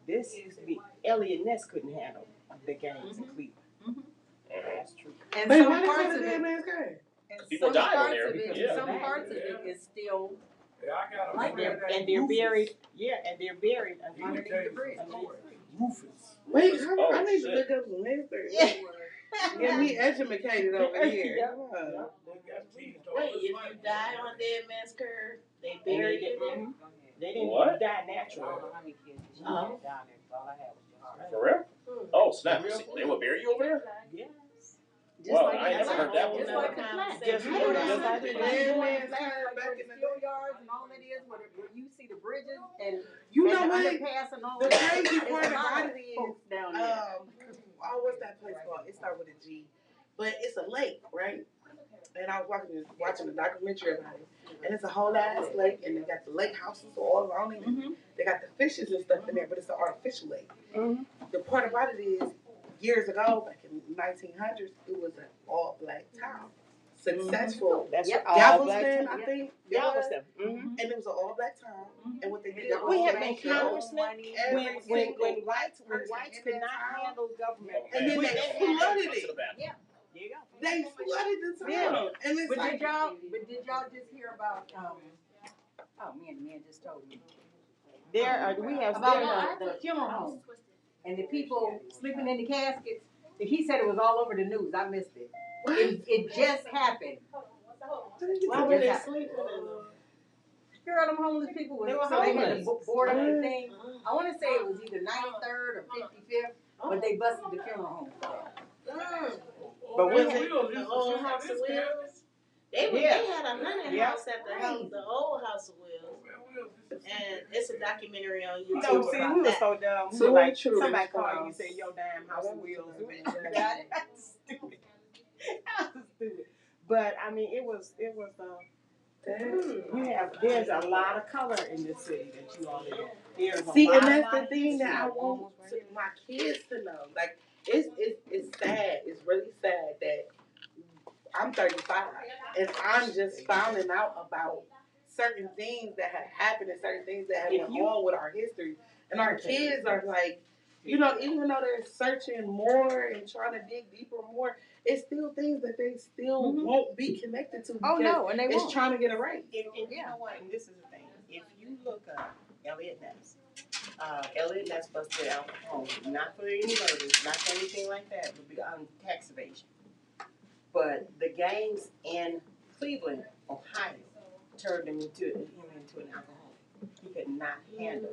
This used to be, Elliot Ness couldn't handle the games in Cleveland. That's true. And Wait, some why they call parts it of Dead it, Man's Curve? People died on there. Yeah. some parts of it is still And they're buried, and they're buried underneath the bridge. Rufus. Wait, Oh, I need to shit. look up some history. Get me educated over here. Yeah. Wait, if you die on Dead Man's Curve, they buried it there? They didn't What? die naturally. Oh. For real? Oh snap! They would bury you over there? Yes. Wow, I ain't never heard that one. Just like the flat. Just You like go the down flat. to the Dead flat Man's Curve back in the steel yards and all that is, where you see the bridges and You and know the what? underpass and all The that. crazy It's part a lot about of it is, folks down there. what's that place called? It starts with a G, but it's a lake, right? And I was watching a documentary about it, and it's a whole ass lake, and they got the lake houses all around it. They got the fishes and stuff in there, but it's an artificial lake. The part about it is, years ago, back in the 1900s, it was an all black town. successful That's Yep. Galveston, I think. Galveston. And it was an all black town. And what they did, We have been congressmen when whites could not handle government, and then they flooded it. Yeah. There you go. They flooded the town. Yeah. And it's But like, did y'all just hear about oh man, the man just told me We have about the funeral home and the people sleeping in the caskets. He said it was all over the news. I missed it. It just happened. Why were they sleeping in them? Girl, them homeless people were They were so they had homeless. to board up the thing. I want to say it was either 93rd or 55th, but they busted the funeral home for that. But Was it the old House of Wheels? They had a haunted house at the old House of Wheels. And it's a documentary on YouTube No, see, about we were that. so dumb. We So were like, true. somebody called you and said, "Yo, damn House of Wheels." Got it? That's stupid. That was stupid. But I mean, it was. There's a lot of color in this city that you all live in. There's a see, lot and that's of the thing that I want my kids to know. Like, it's sad. It's really sad that I'm 35 and I'm just finding out about certain things that have happened and certain things that have gone on with our history. And our kids are like, you know, even though they're searching more and trying to dig deeper more, it's still things that they still won't be connected to. Oh no, and they it's won't. trying to get it right. And you know what? And this is the thing. If you look up Elliot Ness, Elliot Ness busted out home, not for any murders, not for anything like that, but on tax evasion. But the gangs in Cleveland, Ohio, turned him into an alcoholic. He could not handle.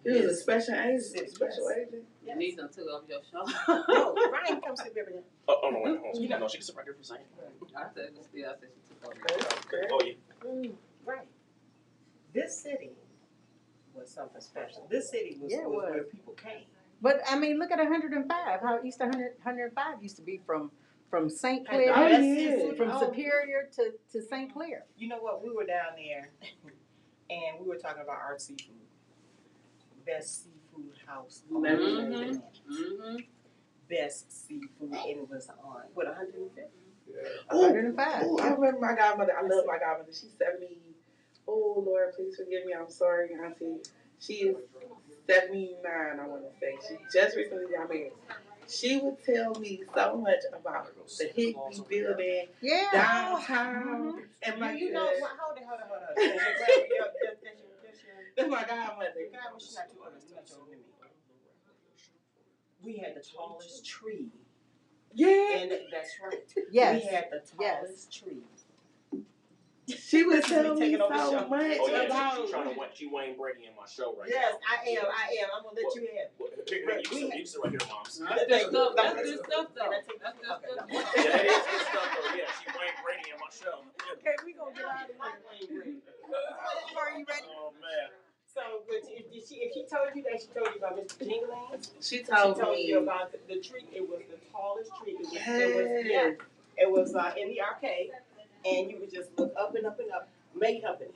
He was a special agent. Yes. These done took off your show. No, Ryan comes to every day. Oh, no, wait, hold on. No, she can sit right there for a second. I said she took off your show. Oh, yeah. Right. This city was something special. This city was where people came. But I mean, look at 105. How East 105 used to be from St. Clair, from Superior to St. Clair. You know what? We were down there, and we were talking about our seafood. Best seafood house. Best seafood, and it was on 150. 105. Oh, I remember my godmother. I love my godmother. She's 70. Oh Lord, please forgive me. I'm sorry, Auntie. She is 79. I want to say she just recently got married. She would tell me so much about the Higby building downtown, and my You know what? Hold on. That's my godmother. She's not too old to me. We had the tallest tree. Yeah. And that's right. Yes. We had the tallest tree. She would tell me so much Oh, yeah, about. she Wayne Brady in my show right Yes, now. I am. I'm going to let you have it. You sit right here, Moms. That's good stuff. That's good stuff, though. That's good stuff. Yeah, that is good stuff, though. Yeah, she Wayne Brady in my show. Okay, we gonna get out of here. Are you ready? Oh, man. So, but if she told you that, she told you about Mr. Jingling. She told you me about the tree. It was the tallest tree. It was in the arcade, and you would just look up and up and up. May Company.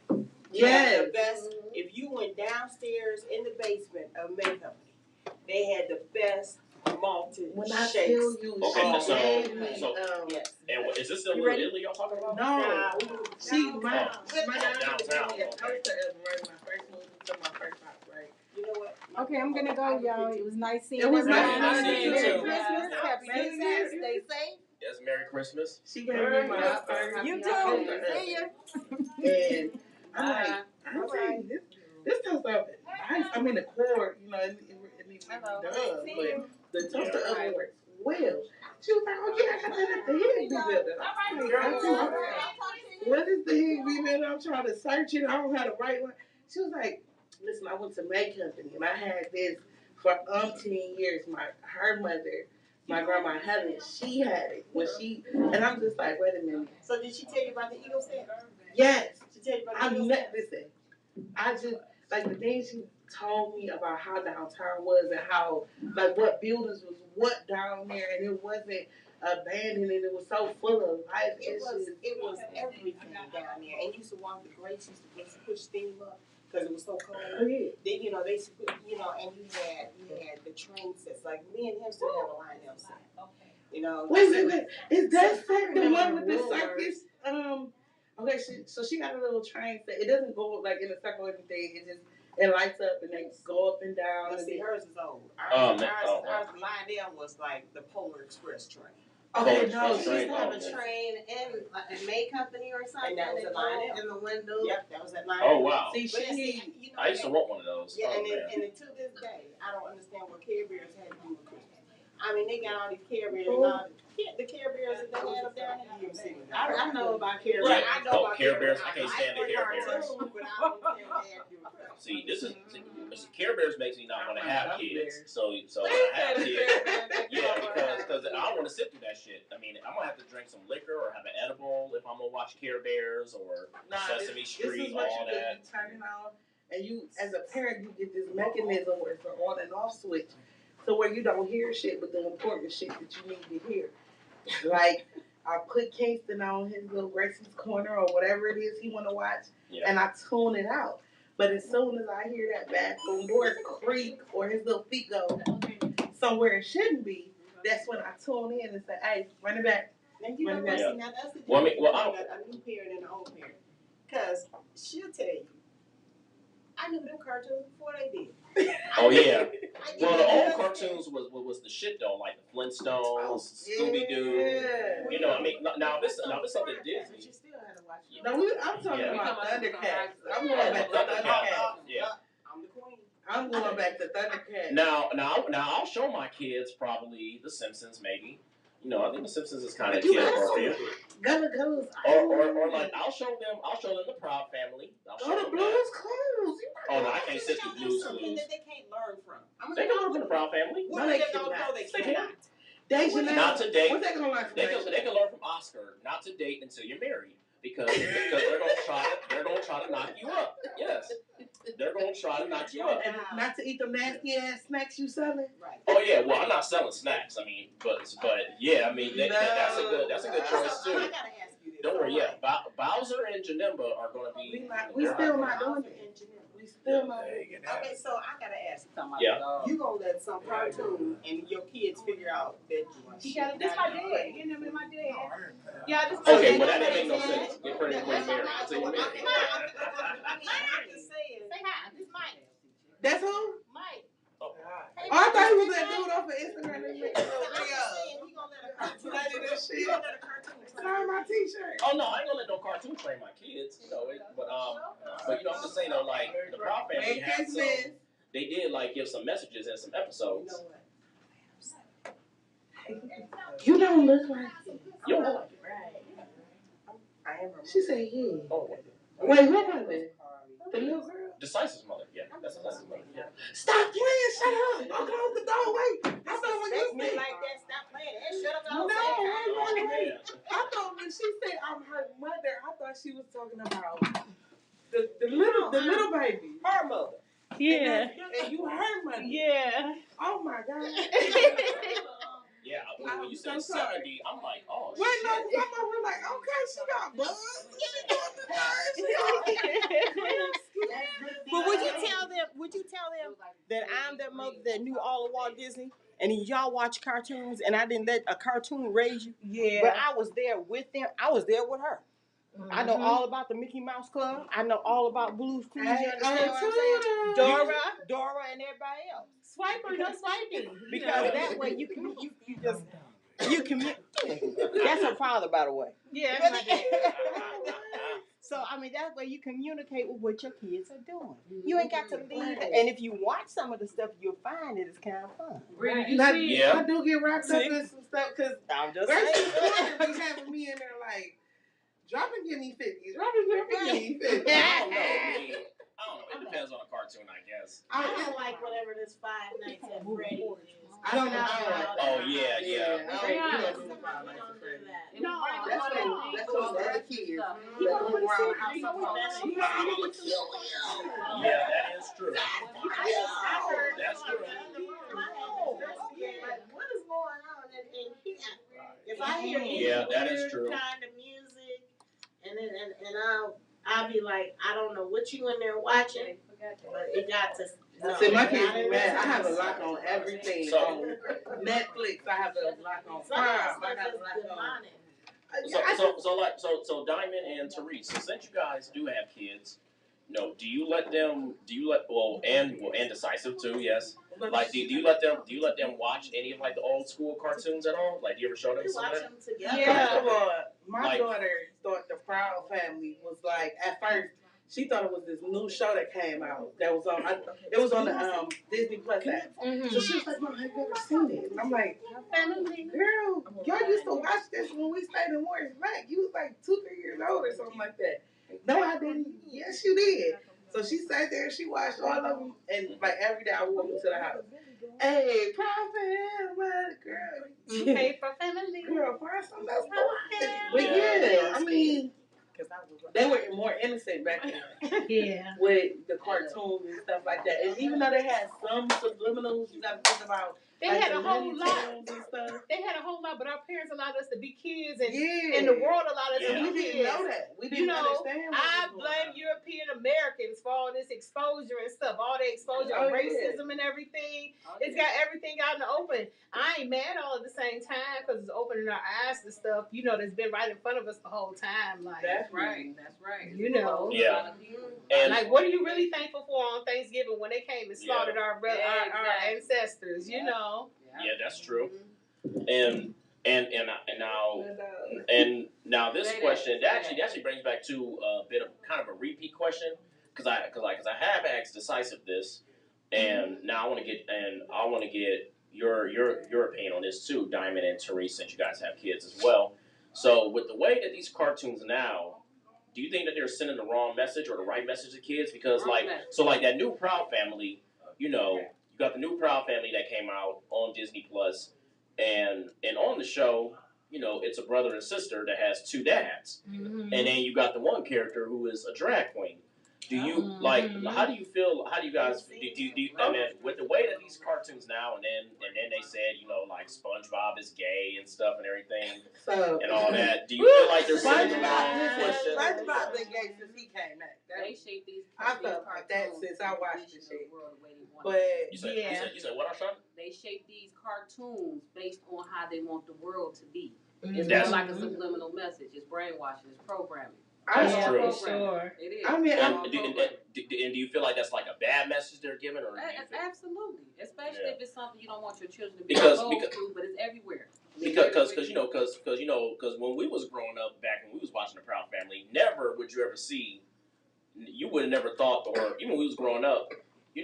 Yes. The best. If you went downstairs in the basement of May Company, they had the best malted when I shakes. tell you, Yes. And is this still Little Italy y'all talking about? No. My downtown. I was my first movie to my first house, right? You know what? Okay, I'm gonna go, y'all. It was nice seeing It was everybody. nice seeing you, Merry too. Christmas. Happy New Year. Stay safe. Yes, Merry Christmas. She gave me my first. You too. See ya. And I'm like, this toaster oven, I'm in the core, you know, it needs to be done, but the toaster oven works well. She was like, oh yeah, I got that at the Higby building. What is the Higby building? I'm trying to search it. I don't have the right one. She was like, listen, I went to May Company and I had this for umpteen years. Her mother, my grandma Helen, she had it and I'm just like, wait a minute. So did she tell you about the Eagle stand? Yes. She tell you about the Eagle stand? Listen, I just, like the things she told me about how downtown was and how, like what buildings was what down there, and it wasn't abandoned and it was so full of life. It was everything down there. And you used to walk the grates, used to push steam up because it was so cold. Oh, yeah. Then, you know, they used to put, you know, and you had the train sets. Like me and him still have a line set. You know. Wait. Is that set the one with the circus Okay, so she got a little train set. It doesn't go like in a circle every day. It lights up and they go up and down. Let's see, hers is old. Ours Lionel was like the Polar Express train. Okay, no, she used to have a train and a May company or something. And that was at Lionel. In the window. Yep, that was at Lionel. Oh wow! See, I used to want one of those. Yeah, and to this day, I don't understand what Care Bears had to do with Christmas. I mean, they got all these Care Bears. The Care Bears that they had up down there. I know about Care Bears. Right. I know about Care Bears. I can't stand the Care Bears. But I don't understand what they had to do with Christmas. See, Care Bears makes me not want to have kids. So when I have kids, yeah, because I don't want to sit through that shit. I mean, I'm gonna have to drink some liquor or have an edible if I'm gonna watch Care Bears or Sesame Street, all that. You turn it on, and you, as a parent, you get this mechanism where it's an on and off switch, so where you don't hear shit, but the important shit that you need to hear. Like, I put Kingston on his little Grayson's Corner or whatever it is he want to watch, and I tune it out. But as soon as I hear that bathroom door creak or his little feet go somewhere it shouldn't be, that's when I tune in and say, "Hey, run it back." And you know what? See, now that's the difference between a new parent and an old parent. Because she'll tell you, I knew them cartoons before they did. Oh yeah. Well, the old cartoons was the shit though, like the Flintstones, Scooby Doo. Yeah. You know, I mean, now this something Disney. But you still had to watch it. No, I'm talking about Thundercats. I'm going back to Thundercats. Yeah. I'm the queen. I'm going back to Thundercats. Now, I'll show my kids probably The Simpsons, maybe. You know, I think The Simpsons is kind of kid appropriate. Or like I'll show them the Proud Family. Go to Blue's Clues. Oh no, I can't sit through Blue's Clues. That they can't learn from. They can learn from the Proud Family. No, they cannot. Not to date. What they gonna learn from? They can learn from Oscar. Not to date until you're married, because they're gonna try to knock you up. Yes, they're gonna try to knock you up. And not to eat the nasty ass snacks you selling. Right. Oh yeah, well I'm not selling snacks. I mean, but yeah, I mean that's a good choice too. I gotta ask you this. Don't worry, yeah. Bowser and Janemba are gonna be. We still not doing it. We still not. Okay, so I gotta ask something. Yeah. You gonna let some cartoon and your kids figure out that you got this my dad. Get him in my dad. Yeah, this Okay, well that didn't make no sense. Get ready to get married until you're married. I'm just saying. Say hi. This Mike. That's who? Mike. Oh. Hey, I thought he was Mike. that dude off of Instagram that makes videos. Sign my t-shirt. Oh no, I ain't gonna let no cartoon train my kids. You know, but you know, I'm just saying though, like the Proud Family had some. They did like give some messages and some episodes. You don't look like it. You don't know. I am. She said, "Yeah." Oh, Wait, what was it? The little girl. Decisive's mother. Yeah, that's Decisive's mother. Yeah. Stop playing. Shut up. I'll close the door. Wait. I thought when you Me said. like that, stop playing. That shut up. No, Yeah. I thought when she said I'm her mother, I thought she was talking about the little baby. Her mother. Yeah. And you her mother. Yeah. Oh my God. Yeah, when you said 70, I'm like, oh Wait, no, shit. someone was like, okay, she got buzz. But would you tell them that I'm their mother that knew all of Walt Disney? And y'all watch cartoons and I didn't let a cartoon raise you? Yeah. But I was there with them. I was there with her. Mm-hmm. I know all about the Mickey Mouse Club. I know all about Blue's Clues. You understand what I'm saying? Dora and everybody else. Swiper, no swiping. Because that way you communicate. That's her father, by the way. Yeah, that's my dad. So, I mean, that way you communicate with what your kids are doing. You ain't got to leave. And if you watch some of the stuff, you'll find it is kind of fun. Right. Yeah. I do get wrapped up in some stuff because I'm just Gracie saying. be having me in there like, drop and give me 50. Drop and give me 50. I don't know. It depends on the cartoon, I guess. I don't like whatever this Five Nights at Freddy's is. I don't know. Oh yeah. No, that's what the other kids. Yeah, that is true. That's true. What is going on? And if I hear that is true. kind of music, and I'll be like, I don't know what you in there watching, but it got to. See, my kids be mad. I have a lock on everything. On Netflix, I have a lock on Prime. I have a lock on So Diamond and Therese, so since you guys do have kids, do you let and Decisive too, yes. Like, do you let them watch any of like the old school cartoons at all? Like, do you ever show them some of that? Yeah. First of all, my daughter thought the Proud Family was like, at first she thought it was this new show that came out that was on. It was on the Disney Plus app. Mm-hmm. So she was like, "Mom, I've never seen it." And I'm like, "Girl, y'all used to watch this when we stayed in Morris Bank. You was like 2-3 years old or something like that." No, I didn't. Yes, you did. So she sat there and she watched all of them, and like every day I would walk into the house. Hey, Prophet, girl. Hey, for family. Girl, find something else to watch. But yeah, I mean, they were more innocent back then. Yeah. With the cartoons and stuff like that. And even though they had some subliminals, you got to think about. They had a whole lot. They had a whole lot, but our parents allowed us to be kids, and the world allowed us to be kids. We didn't know that. We didn't understand. I blame European Americans for all this exposure and stuff, all the exposure of racism and everything. It's got everything out in the open. I ain't mad all at the same time because it's opening our eyes to stuff, that's been right in front of us the whole time. Like, that's right. Yeah. And like, what are you really thankful for on Thanksgiving when they came and slaughtered our ancestors? Yeah, that's true. And now this question that actually brings back to a bit of kind of a repeat question because I have asked Decisive this, and now I want to get your opinion on this too, Diamond and Therese, since you guys have kids as well. So with the way that these cartoons now, do you think that they're sending the wrong message or the right message to kids? Because like that new Proud Family, you got the new Proud Family that came out on Disney Plus, and on the show, it's a brother and sister that has two dads, and then you got the one character who is a drag queen. Do you how do you feel? How do you guys do? I mean, with the way that these cartoons now, and then they said like SpongeBob is gay and stuff and everything, and all that. Do you feel like they're sending the wrong question? SpongeBob been gay since he came back. They shape these. I felt like that since I watched the shit. But you said what, son? They shape these cartoons based on how they want the world to be. Mm-hmm. It's more like a subliminal message. It's brainwashing. It's programming. That's true. Sure. It is. I mean, and do you feel like that's like a bad message they're giving, or absolutely, especially if it's something you don't want your children to be exposed to, but it's everywhere. Because when we was growing up back when we was watching the Proud Family, never would you ever see. You would have never thought, or even when we was growing up, we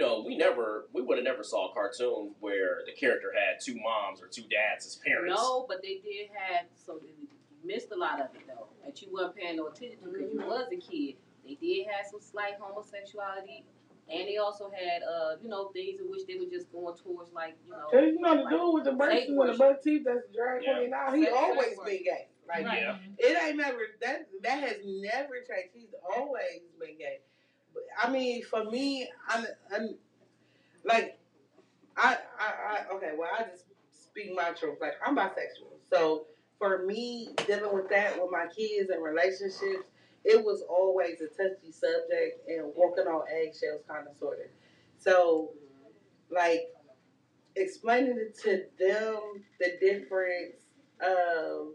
would have never saw a cartoon where the character had two moms or two dads as parents. No, but they did have. So you missed a lot of it though, that you weren't paying no attention to because you was a kid. They did have some slight homosexuality, and they also had things in which they were just going towards There's nothing to do with the breasts and the buck teeth. That's the drag queen now. He always been gay. Like it ain't never that has never changed. He's always been gay. But, I mean, for me, I'm like I just speak my truth. Like I'm bisexual, so for me dealing with that with my kids and relationships, it was always a touchy subject and walking on eggshells, kind of sort of. So, like explaining it to them the difference of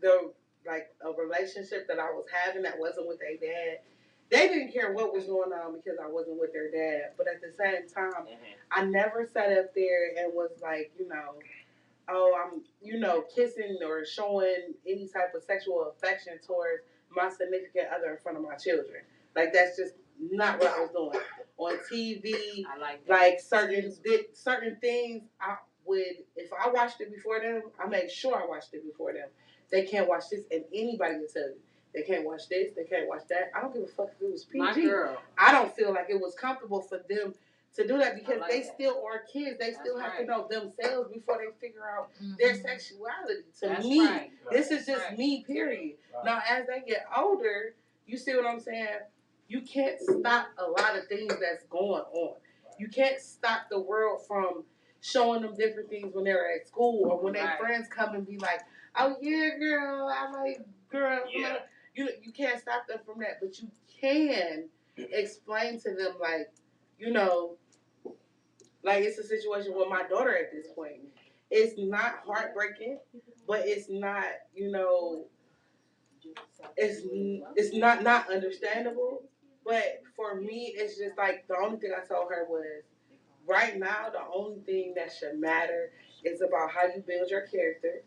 a relationship that I was having that wasn't with their dad. They didn't care what was going on because I wasn't with their dad. But at the same time, I never sat up there and was like, I'm, kissing or showing any type of sexual affection towards my significant other in front of my children. Like, that's just not what I was doing. On TV, like certain things, I would, if I watched it before them, I make sure I watched it before them. They can't watch this, and anybody will tell you. They can't watch this, they can't watch that. I don't give a fuck if it was PG. My girl. I don't feel like it was comfortable for them to do that because they still are kids. They still have to know themselves before they figure out their sexuality. To me, this is just me, period. Right. Now, as they get older, you see what I'm saying? You can't stop a lot of things that's going on. You can't stop the world from showing them different things when they're at school or when their friends come and be like, oh, yeah, girl, I like girl. Yeah. You can't stop them from that, but you can explain to them, like it's a situation with my daughter at this point. It's not heartbreaking, but it's not, it's not understandable. But for me, it's just like the only thing I told her was right now the only thing that should matter is about how you build your character,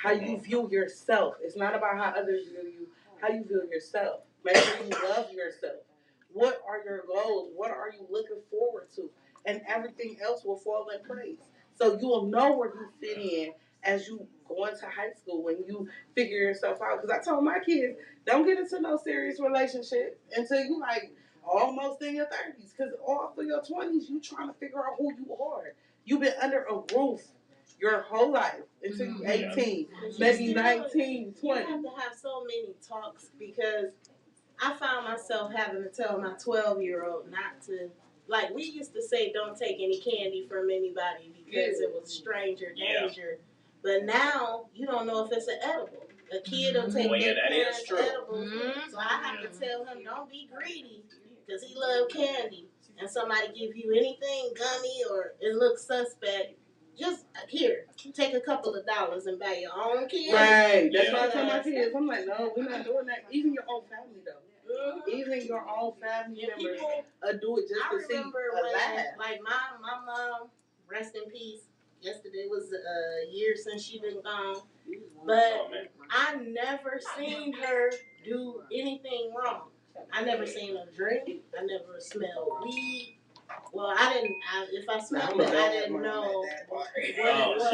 how you view yourself. It's not about how others view you, how you view yourself. Make sure you love yourself. What are your goals? What are you looking forward to? And everything else will fall in place. So you will know where you fit in as you go into high school when you figure yourself out. Because I told my kids, don't get into no serious relationship until you like almost in your 30s. Because all through your 20s, you trying to figure out who you are. You've been under a roof your whole life until you're 18, maybe 19, 20. You have to have so many talks because I found myself having to tell my 12-year-old not to, like we used to say, don't take any candy from anybody because it was stranger danger. But now you don't know if it's an edible. A kid will take their parents' edibles. So I have to tell him, don't be greedy because he loves candy. And somebody give you anything gummy or it looks suspect, just here, take a couple of dollars and buy your own candy. Right. That's why I tell my kids. I'm like, no, we're not doing that. Even your own family, though. Even your own family members do it just to see a laugh. Like my mom, rest in peace. Yesterday was a year since she been gone, but I never seen her do anything wrong. I never seen her drink. I never smelled weed. Well, I didn't. If I smelled it, I didn't know what it was.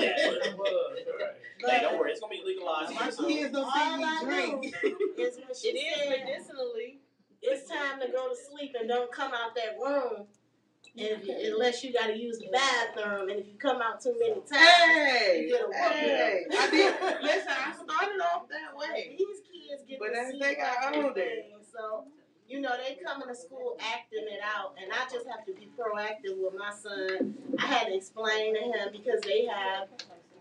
Hey, don't worry, it's gonna be legalized. My kids don't see me drink. Is when she said, medicinally, it's time to go to sleep and don't come out that room. And unless you got to use the bathroom, and if you come out too many times, you get a whooping. I did. Listen, I started off that way. These kids get but to as see they got older, so you know they coming to school acting it out, and I just have to be proactive with my son. I had to explain to him because they have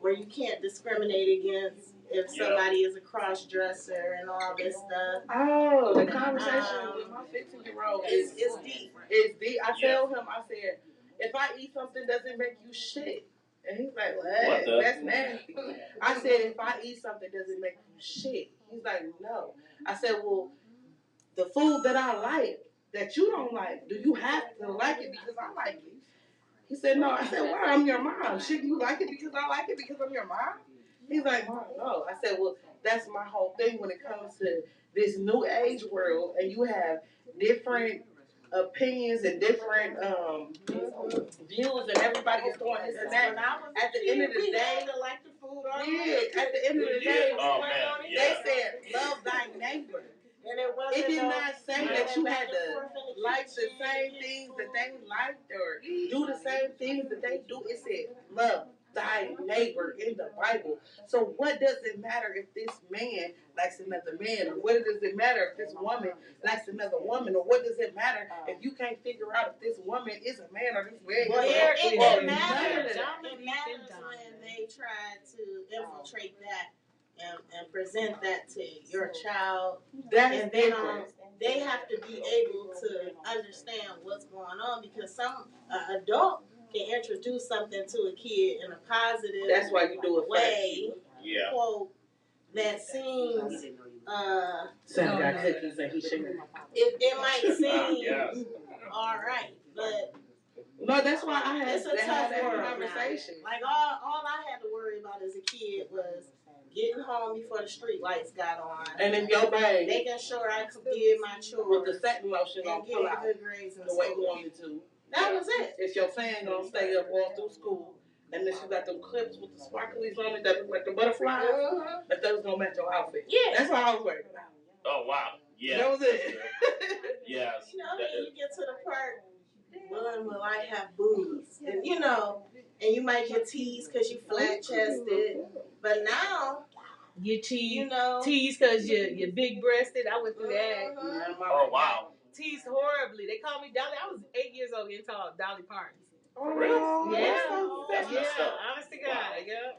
where you can't discriminate against if somebody is a cross-dresser and all this stuff. Oh, the conversation with my 15-year-old is deep. It's deep. I tell him, I said, if I eat something doesn't make you shit. And he's like, what? That's nasty. I said, if I eat something doesn't make you shit. He's like, no. I said, well, the food that I like, that you don't like, do you have to like it because I like it? He said, no. I said, why? I'm your mom. Shouldn't you like it because I like it because I'm your mom? He's like, Mom, no. I said, well, that's my whole thing when it comes to this new age world, and you have different opinions and different views, and everybody is doing this and that. At the end of the day, at the end of the day, they said, love thy neighbor. And it did not say that you had to like the same things that they liked or do the same things that they do. It said, love thy neighbor in the Bible. So what does it matter if this man likes another man? Or what does it matter if this woman likes another woman? Or what does it matter if you can't figure out if this woman is a man or this man is a woman? It matters. It matters when they try to infiltrate that and present that to your child. And then they have to be able to understand what's going on because some adult can introduce something to a kid in a positive That's why you do it way. Quote that seems Sam got cookies and he sharing. It might seem all right, but no, that's why I had it's a tough conversation. Like all I had to worry about as a kid was getting home before the street lights got on. And if your bag, making sure I could give my chores with the satin lotion on pull out good grades the way you wanted to. That was it. If your fan gonna stay up all through school, and then you got them clips with the sparklies on it that look like the butterflies, but those gonna match your outfit. Yeah. That's what I was worried about. Oh wow. Yeah. That was it. Yes. You know, then you get to the part, when will I have boobs? And you know, and you might get teased because you flat chested. But now you teased, you know, teased because you're big breasted. I went through that. Oh wow. Teased horribly. They called me Dolly. I was 8 years old getting called Dolly Parton. Oh, really? Yeah. Yeah. Honest to God. Yeah.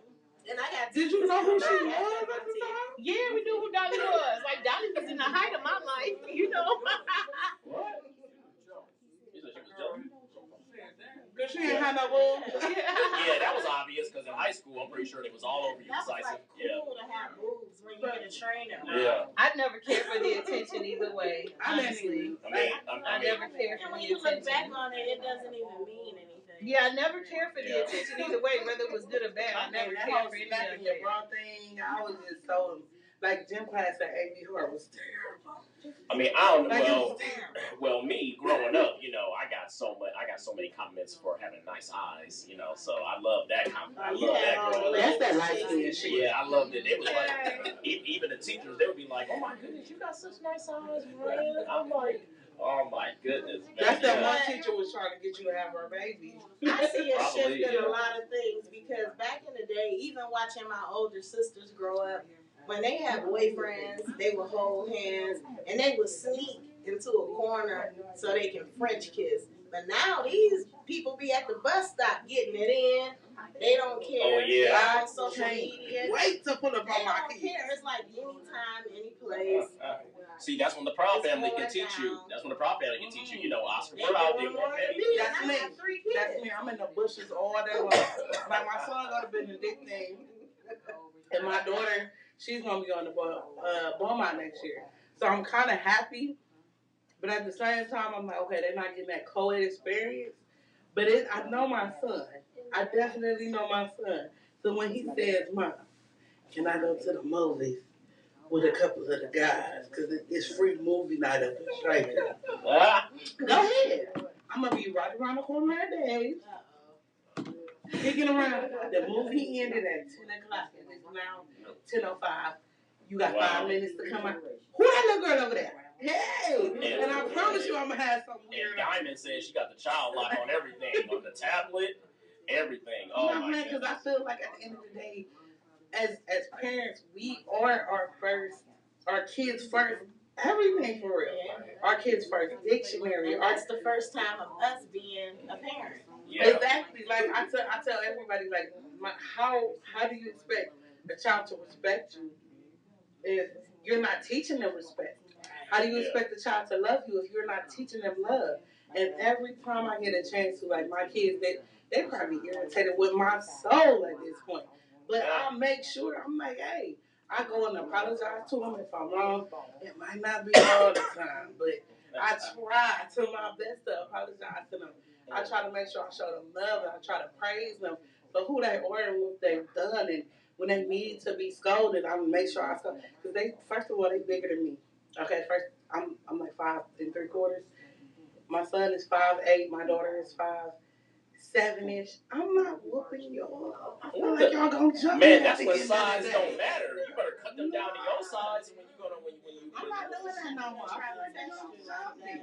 And I got. Did you know who she was at the time? Yeah, we knew who Dolly was. Like Dolly was in the height of my life, you know. What? You said she was joking? Cause she ain't had no boobs. Yeah, that was obvious. Cause in high school, I'm pretty sure it was all over you. That was like Yeah. cool to have boobs when you get a trainer. Yeah. I never cared for the attention either way. Honestly, I never cared for and when the you look attention. back on it, it doesn't even mean anything. Yeah, I never cared for the attention either way, whether it was good or bad. I never cared for any of your it. bra thing. I was just so like gym class at A.B. Hart was terrible. I mean, I don't know. Well, me growing up, you know, I got so many compliments for having nice eyes, you know. So I love that compliment. I love that growing up. That's that light skin shit. Yeah, I loved it. It was like even the teachers, they would be like, "Oh my goodness, you got such nice eyes, man." I'm like, "Oh my goodness." Man. That's that one teacher was trying to get you to have her baby. I see a shift in a lot of things because back in the day, even watching my older sisters grow up, when they had boyfriends, they would hold hands and they would sneak into a corner so they can French kiss. But now these people be at the bus stop getting it in. They don't care. Oh yeah. On social media. Wait to pull up on my kids. They don't care. It's like anytime, any place. See, that's when the Proud family can teach you. That's when the Proud family can teach you. You know, Oscar Proud did one baby. That's me. That's me. I'm in the bushes all day long. Like my son go to Benedictine, and my daughter, she's gonna be on the Beaumont next year. So I'm kind of happy, but at the same time, I'm like, okay, they're not getting that co-ed experience. But I know my son. I definitely know my son. So when he says, "Mom, can I go to the movies with a couple of the guys? Because it's free movie night up in Shaker." Go ahead. I'm going to be right around the corner that day. Kicking around. The movie ended at 10 o'clock. And it's now 10:05. You got 5 minutes to come out. Who that little girl over there? Hey! And I promise you I'm going to have something weird. And Diamond says she got the child lock on everything. On the tablet, everything. Oh, my God. Because I feel like at the end of the day, as parents, we are our kids first, everything for real. Our kids first, dictionary. That's the first time of us being a parent. Yeah. Exactly. Like I tell everybody, like, how do you expect a child to respect you if you're not teaching them respect? How do you expect a child to love you if you're not teaching them love? And every time I get a chance to, like, my kids, they probably irritated with my soul at this point. But I make sure, I'm like, hey, I go and apologize to them if I'm wrong. It might not be all the time, but I try to my best to apologize to them. I try to make sure I show them love, and I try to praise them for who they are and what they've done. And when they need to be scolded, I make sure I scold. Because first of all, they bigger than me. Okay, first, I'm like 5 3/4. My son is 5'8". My daughter is 5'7". I'm not whooping y'all. I feel like y'all gonna jump. Man, that's when size don't matter. You better cut them down to your size when you. I'm not doing that no more. Man,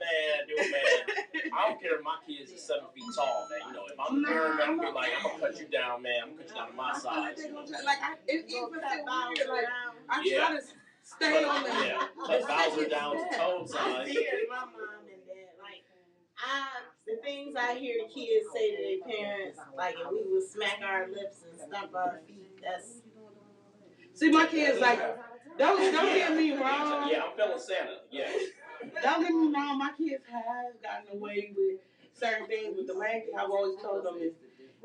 I don't care if my kids are 7 feet tall, man. You know, if I'm a parent, I'm gonna be like, I'm gonna cut you down, man. I'm gonna cut you down to my size. Like, it even feel weird. Like, I try to stay on the. Like Bowser down to toe size. I hear my mom and dad. Like, the things I hear the kids say to their parents, like if we would smack our lips and stomp our feet, that's. See, my kids like, don't get me wrong. Yeah, I'm feeling Santa. Yeah. Don't get me wrong. My kids have gotten away with certain things, but the main thing I've always told them is,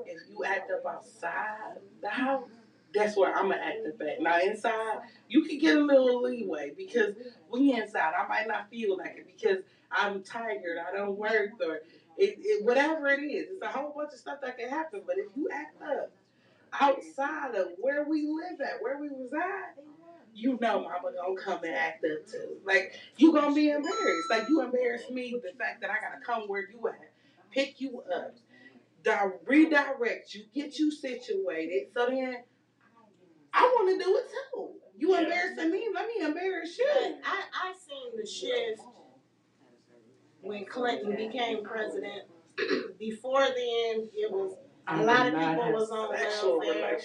if you act up outside the house, that's where I'm gonna act up at. Now inside, you can get a little leeway because we inside. I might not feel like it because I'm tired, I don't work, or whatever it is. It's a whole bunch of stuff that can happen. But if you act up outside of where we live at, where we reside, you know mama gonna come and act up too. Like, you gonna be embarrassed. Like, you embarrassed me with the fact that I gotta come where you at, pick you up, redirect you, get you situated. So then I want to do it too. You embarrassing me, let me embarrass you. I seen the shift when Clinton became president. Before then, it was a lot of people was on welfare,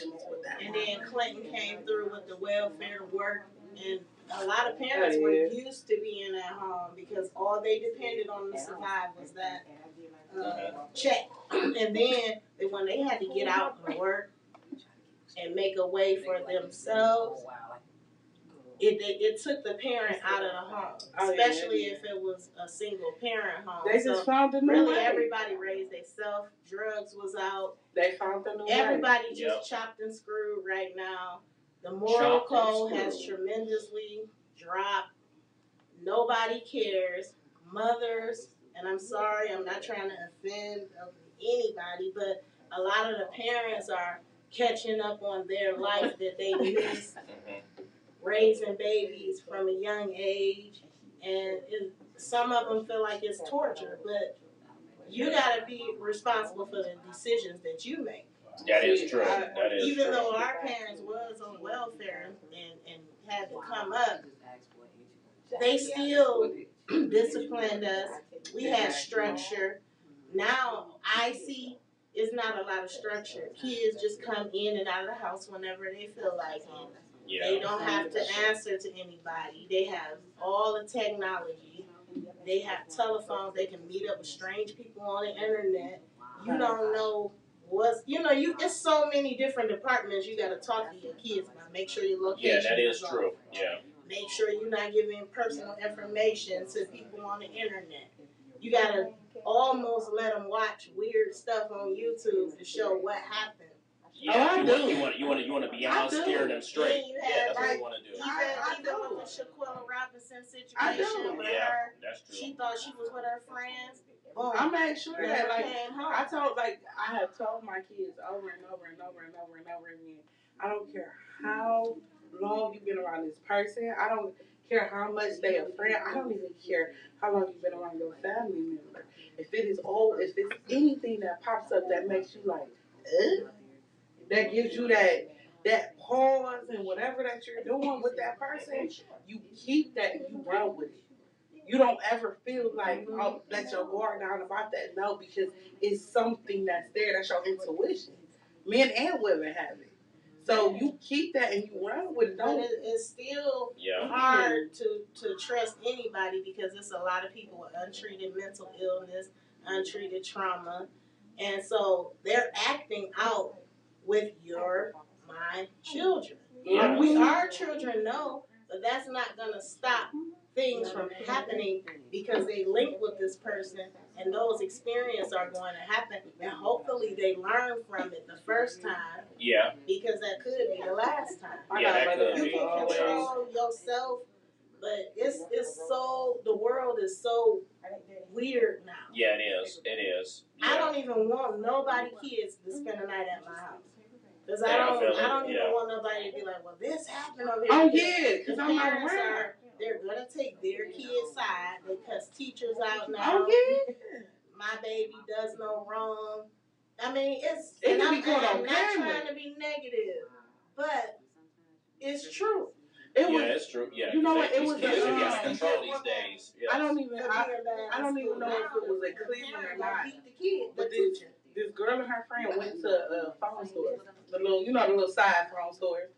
and then Clinton came through with the welfare work, and a lot of parents were used to being at home because all they depended on to survive was that check. And then when they had to get out and work and make a way for themselves, it took the parent out of the home, especially if it was a single parent home. They just found a new way. Everybody raised themselves. Drugs was out. They found a new way. Everybody just chopped and screwed right now. The moral code has tremendously dropped. Nobody cares. Mothers, and I'm sorry, I'm not trying to offend anybody, but a lot of the parents are catching up on their life that they missed, raising babies from a young age, and some of them feel like it's torture, but you got to be responsible for the decisions that you make. That is true. That is even true. Though our parents was on welfare and had to come up, they still disciplined us. We had structure. Now I see it's not a lot of structure. Kids just come in and out of the house whenever they feel like it. Yeah. They don't have to answer to anybody. They have all the technology. They have telephones. They can meet up with strange people on the internet. You don't know it's so many different departments you got to talk to your kids about. Make sure your location. Yeah, that is true. Yeah. Make sure you're not giving personal information to people on the internet. You got to almost let them watch weird stuff on YouTube to show what happened. Yeah, you want to be out steering them straight. Yeah, that's what you want to do. Even with the Shaquilla Robinson situation with her, that's true. she thought she was with her friends. Boom. I made sure that, I have told my kids over and over and over and over and over again, I don't care how long you've been around this person. I don't care how much they a friend. I don't even care how long you've been around your family member. If it's anything that pops up that makes you like, that gives you that pause and whatever that you're doing with that person, you keep that and you run with it. You don't ever feel like, oh, let your guard down about that. No, because it's something that's there. That's your intuition. Men and women have it. So you keep that and you run with it. But it's still hard to trust anybody because it's a lot of people with untreated mental illness, untreated trauma. And so they're acting out with my children. Our children know, but that's not going to stop things from happening because they link with this person and those experiences are going to happen and hopefully they learn from it the first time. Yeah. Because that could be the last time. Yeah, that could you be. can control yourself, but it's so the world is so weird now. Yeah, it is. It is. Yeah. I don't even want nobody kids to spend the night at my house. Because I don't even want nobody to be like, well, this happened over here. Oh, yeah, because I'm not around. They're going to take their kids' side. They cuss teachers out now. Oh, yeah. My baby does no wrong. I mean, I'm not trying to be negative, but it's true. It's true. Yeah, you know what? It was kids are getting control these days. Yes. I don't even know if it was a Cleveland or not. But this girl and her friend went to a phone store, the little side phone store,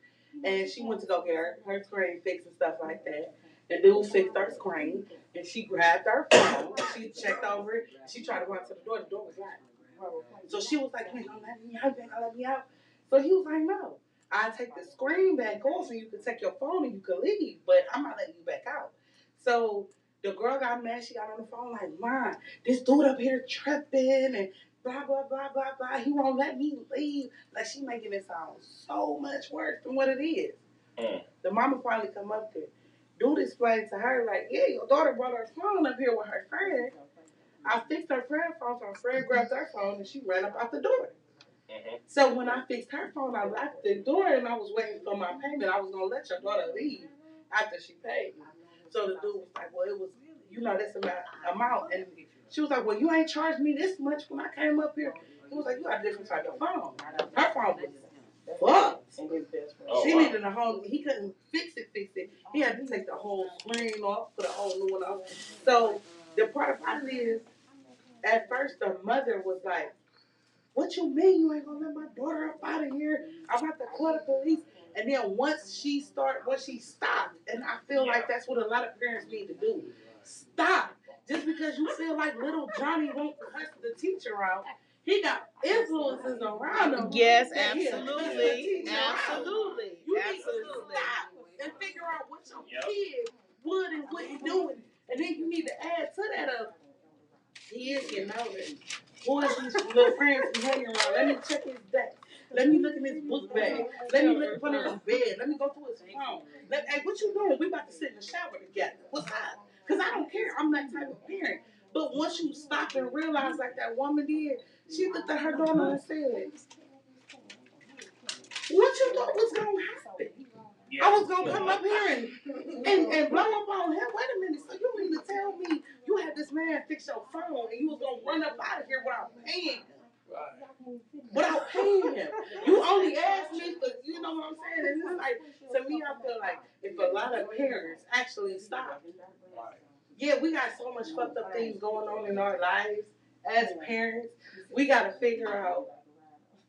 and she went to go get her screen fixed and stuff like that. The dude fixed her screen, and she grabbed her phone. She checked over it. She tried to run to the door. The door was locked. So she was like, "You ain't gonna let me out. You ain't gonna let me out." So he was like, "No. I'll take the screen back off and you can take your phone and you can leave, but I'm not letting you back out." So the girl got mad. She got on the phone like, "Mom, this dude up here tripping and blah, blah, blah, blah, blah. He won't let me leave." Like, she making it sound so much worse than what it is. The mama finally come up there. Dude explained to her, like, "Yeah, your daughter brought her phone up here with her friend. I fixed her friend's phone, so her friend grabbed her phone and she ran up out the door." So when I fixed her phone, I locked the door and I was waiting for my payment. I was going to let your daughter leave after she paid me. So the dude was like, "Well, it was, this amount." And she was like, "Well, you ain't charged me this much when I came up here." He was like, "You got a different type of phone." Her phone was fucked. She needed a whole, he couldn't fix it. He had to take the whole screen off, put a whole new one on. So the part about it is, at first the mother was like, "What you mean you ain't gonna let my daughter up out of here? I'm about to call the police." And then once she stopped, and I feel like that's what a lot of parents need to do. Stop. Just because you feel like little Johnny won't cuss the teacher out, he got influences around him. Yes, absolutely. Absolutely. You need to stop and figure out what your kid would and wouldn't do. And then you need to add to that he is getting older. Who is these little friends he's hanging around? Let me check his deck. Let me look in his book bag. Let me look under his bed. Let me go through his phone. Hey, what you doing? We about to sit in the shower together. What's up? Because I don't care. I'm that type of parent. But once you stop and realize, like that woman did, she looked at her daughter and said, what you thought was going to happen? Yeah. I was going to come up here and blow up on him. Wait a minute. So you mean to tell me you had this man fix your phone and you was going to run up out of here without paying him? Without paying him. You only asked me for, you know what I'm saying? And it's like, to me, I feel like if a lot of parents actually stop. Yeah, we got so much fucked up things going on in our lives as parents. We got to figure out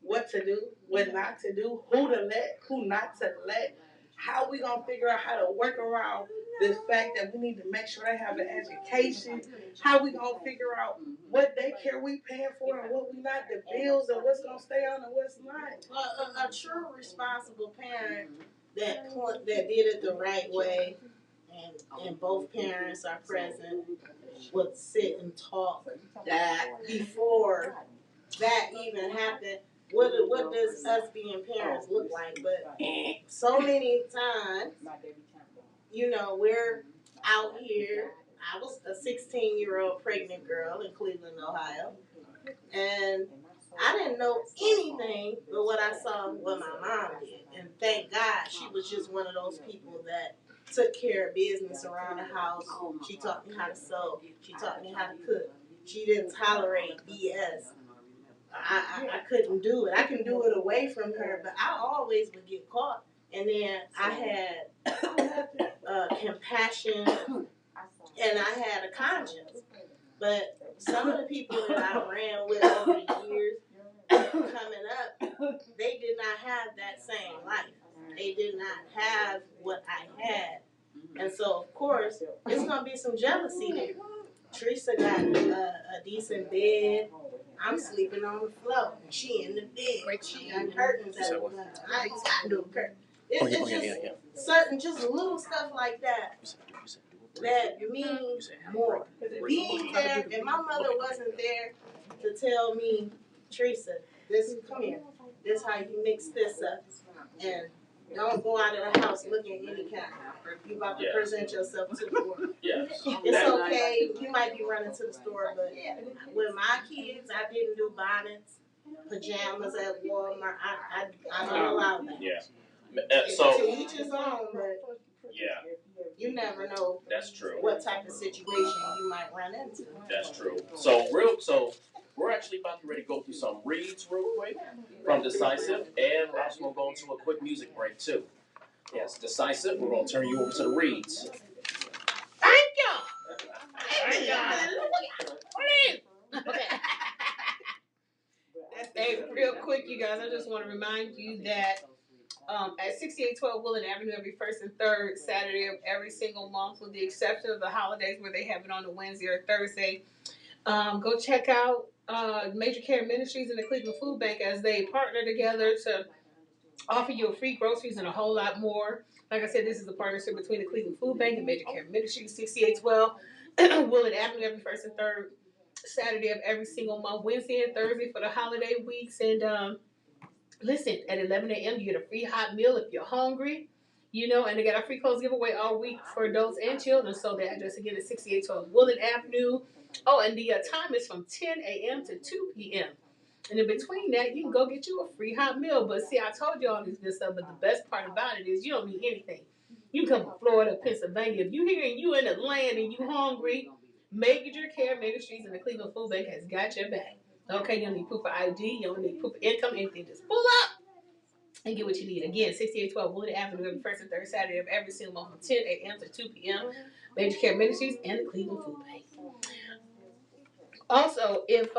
what to do, what not to do, who to let, who not to let. How we gonna figure out how to work around this fact that we need to make sure they have an education? How we gonna figure out what daycare we paying for and what we not, the bills and what's gonna stay on and what's not? A true responsible parent that did it the right way, and both parents are present, would sit and talk that before that even happened. What does us being parents look like? But so many times, we're out here. I was a 16-year-old pregnant girl in Cleveland, Ohio, and I didn't know anything but what I saw what my mom did. And thank God she was just one of those people that took care of business around the house. She taught me how to sew. She taught me how to cook. She didn't tolerate BS. I couldn't do it. I can do it away from her, but I always would get caught. And then I had compassion, and I had a conscience. But some of the people that I ran with over the years coming up, they did not have that same life. They did not have what I had. And so, of course, there's going to be some jealousy there. Teresa got a decent bed. I'm sleeping on the floor. She in the bed. She got curtains at the window. I ain't got no curtains. It's just certain, just little stuff like that that means more. Being there, and my mother wasn't there to tell me, Teresa, come here. This how you mix this up. And don't go out of the house looking any kind. You about to present yourself to the world. Yes. It's okay. You might be running to the store, but with my kids, I didn't do bonnets, pajamas at Walmart. I don't allow that. Yeah. So to each his own, but yeah, you never know. That's true. What type of situation you might run into. That's true. So we're actually about to ready to go through some reads real quick from Decisive, and we're also going to go into a quick music break too. Yes, Decisive, we're going to turn you over to the reads. Thank you. Thank you. Okay. Hey, real quick, you guys, I just want to remind you that at 6812 Willen Avenue every first and third Saturday of every single month, with the exception of the holidays where they have it on a Wednesday or Thursday. Go check out Major Care Ministries and the Cleveland Food Bank as they partner together to offer you free groceries and a whole lot more. Like I said, this is a partnership between the Cleveland Food Bank and Major Care Ministries. 6812 Willen Avenue every first and third Saturday of every single month, Wednesday and Thursday for the holiday weeks. And listen, at 11 a.m. you get a free hot meal if you're hungry. And they got a free clothes giveaway all week for adults and children. So the address again is 6812 Willen Avenue. Oh, and the time is from 10 a.m. to 2 p.m. And in between that, you can go get you a free hot meal. But see, I told you all this good stuff, but the best part about it is you don't need anything. You can come from Florida, Pennsylvania. If you're here and you in the land and you hungry, Major Care Ministries and the Cleveland Food Bank has got your back. Okay, you don't need proof of ID. You don't need proof of income, anything. Just pull up and get what you need. Again, 6812 Willen Avenue every first and third Saturday of every single month from 10 a.m. to 2 p.m. Major Care Ministries and the Cleveland Food Bank. Also, if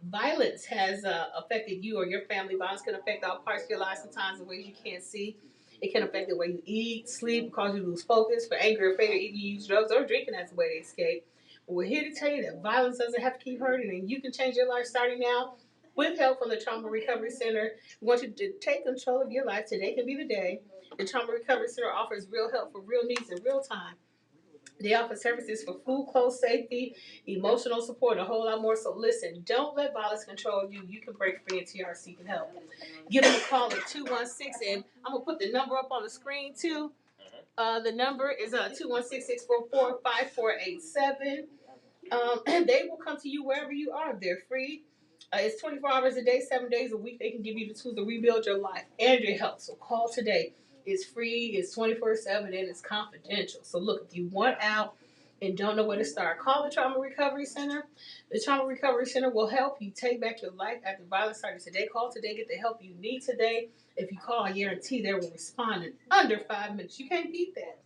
violence has affected you or your family, violence can affect all parts of your life sometimes in ways you can't see. It can affect the way you eat, sleep, cause you to lose focus. For anger or failure, even use drugs or drinking as a way to escape. But we're here to tell you that violence doesn't have to keep hurting, and you can change your life starting now with help from the Trauma Recovery Center. We want you to take control of your life. Today can be the day. The Trauma Recovery Center offers real help for real needs in real time. They offer services for food, clothes, safety, emotional support, and a whole lot more. So listen, don't let violence control you. You can break free, and TRC can help. Give them a call at 216, and I'm going to put the number up on the screen too. The number is 216-644-5487. And they will come to you wherever you are. They're free. It's 24 hours a day, 7 days a week. They can give you the tools to rebuild your life and your health. So call today. It's free, it's 24/7, and it's confidential. So look, if you want out and don't know where to start, call the Trauma Recovery Center. The Trauma Recovery Center will help you take back your life after violence started today. Call today, get the help you need today. If you call, I guarantee they will respond in under 5 minutes. You can't beat that.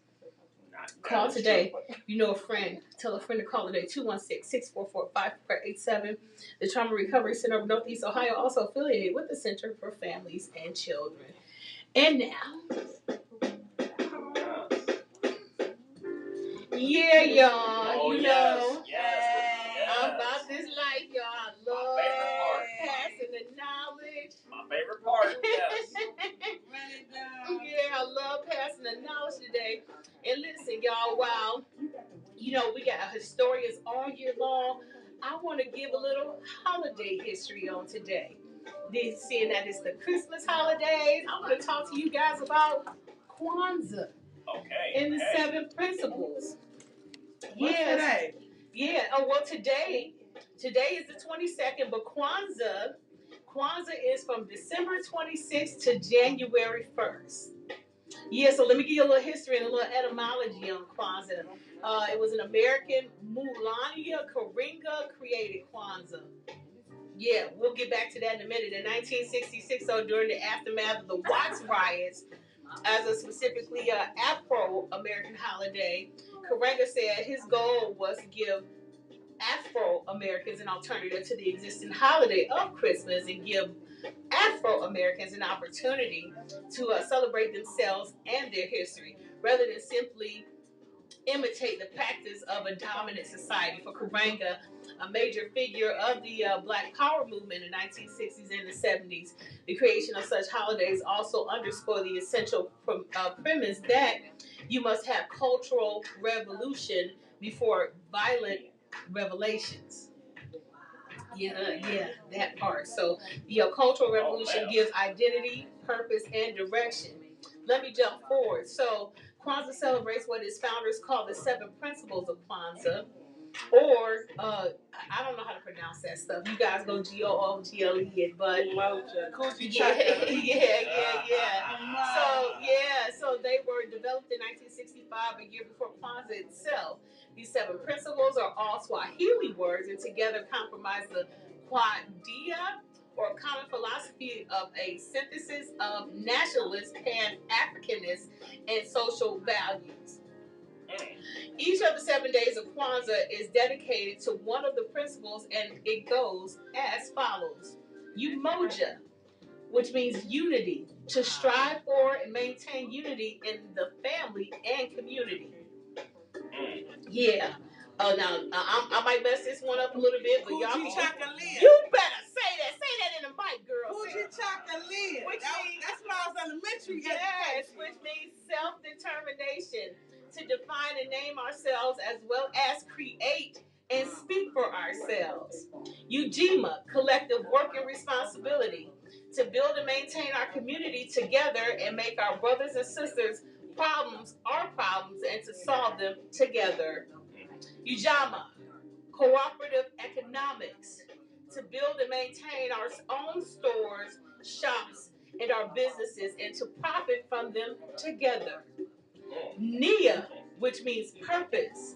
Call today. You know a friend. Tell a friend to call today. 216-644-5487. The Trauma Recovery Center of Northeast Ohio, also affiliated with the Center for Families and Children. And now, yeah, y'all. Yes. I'm about this life, y'all. I love passing the knowledge. My favorite part. Yes. Yeah, I love passing the knowledge today. And listen, y'all, while we got historians all year long, I want to give a little holiday history on today. Seeing that it's the Christmas holidays, I want to talk to you guys about Kwanzaa. Okay. And the 7 principles. What's today? Yeah. Oh, well, today is the 22nd, but Kwanzaa is from December 26th to January 1st. Yeah, so let me give you a little history and a little etymology on Kwanzaa. It was an American Melania Karinga created Kwanzaa. Yeah, we'll get back to that in a minute. In 1966, so during the aftermath of the Watts riots, as a specifically Afro-American holiday, Karenga said his goal was to give Afro-Americans an alternative to the existing holiday of Christmas and give Afro-Americans an opportunity to celebrate themselves and their history, rather than simply imitate the practice of a dominant society. For Karenga, a major figure of the Black Power movement in the 1960s and the 70s, the creation of such holidays also underscore the essential premise that you must have cultural revolution before violent revelations. Yeah, that part. So the cultural revolution gives identity, purpose, and direction. Let me jump forward. So Kwanzaa celebrates what its founders call the 7 principles of Kwanzaa, or I don't know how to pronounce that stuff. You guys go Google it, but So they were developed in 1965, a year before Kwanzaa itself. These 7 principles are all Swahili words, and together comprise the Quadia, or common philosophy of a synthesis of nationalist, pan-Africanist, and social values. Each of the 7 days of Kwanzaa is dedicated to one of the principles, and it goes as follows. Umoja, which means unity, to strive for and maintain unity in the family and community. Yeah. Oh, now I might mess this one up a little bit, but y'all. You better say that. Say that in the mic, girl. That's when I was elementary. Yes, which means self-determination, to define and name ourselves as well as create and speak for ourselves. Ujima, collective work and responsibility, to build and maintain our community together and make our brothers and sisters problems our problems and to solve them together. Ujama, cooperative economics, to build and maintain our own stores, shops, and our businesses and to profit from them together. Nia, which means purpose,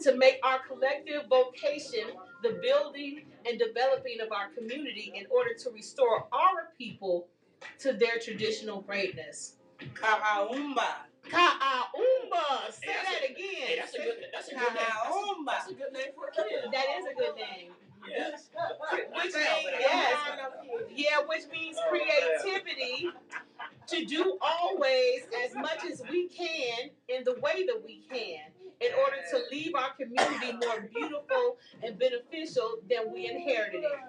to make our collective vocation the building and developing of our community in order to restore our people to their traditional greatness. Ka'aumba. Say that again. Hey, that's a good name. That's a good name for a kid. That is a good name. Yes. Which means creativity, to do always as much as we can in the way that we can in order to leave our community more beautiful and beneficial than we inherited it.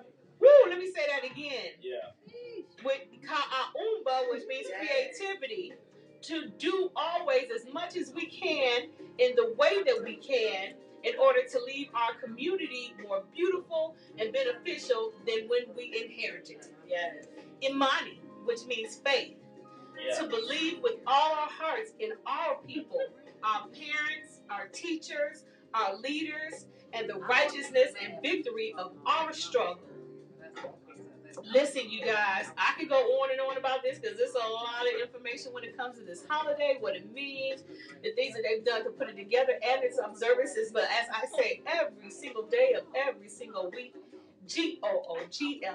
Woo, let me say that again. Yeah. With Ka'aumba, which means creativity, to do always as much as we can in the way that we can more beautiful and beneficial than when we inherited it. Yes. Imani, which means faith. Yeah. To believe with all our hearts in our people, our parents, our teachers, our leaders, and the righteousness and victory of our struggle. Listen, you guys, I could go on and on about this because there's a lot of information when it comes to this holiday, what it means, the things that they've done to put it together, and its observances. But as I say, every single day of every single week, Google, Google.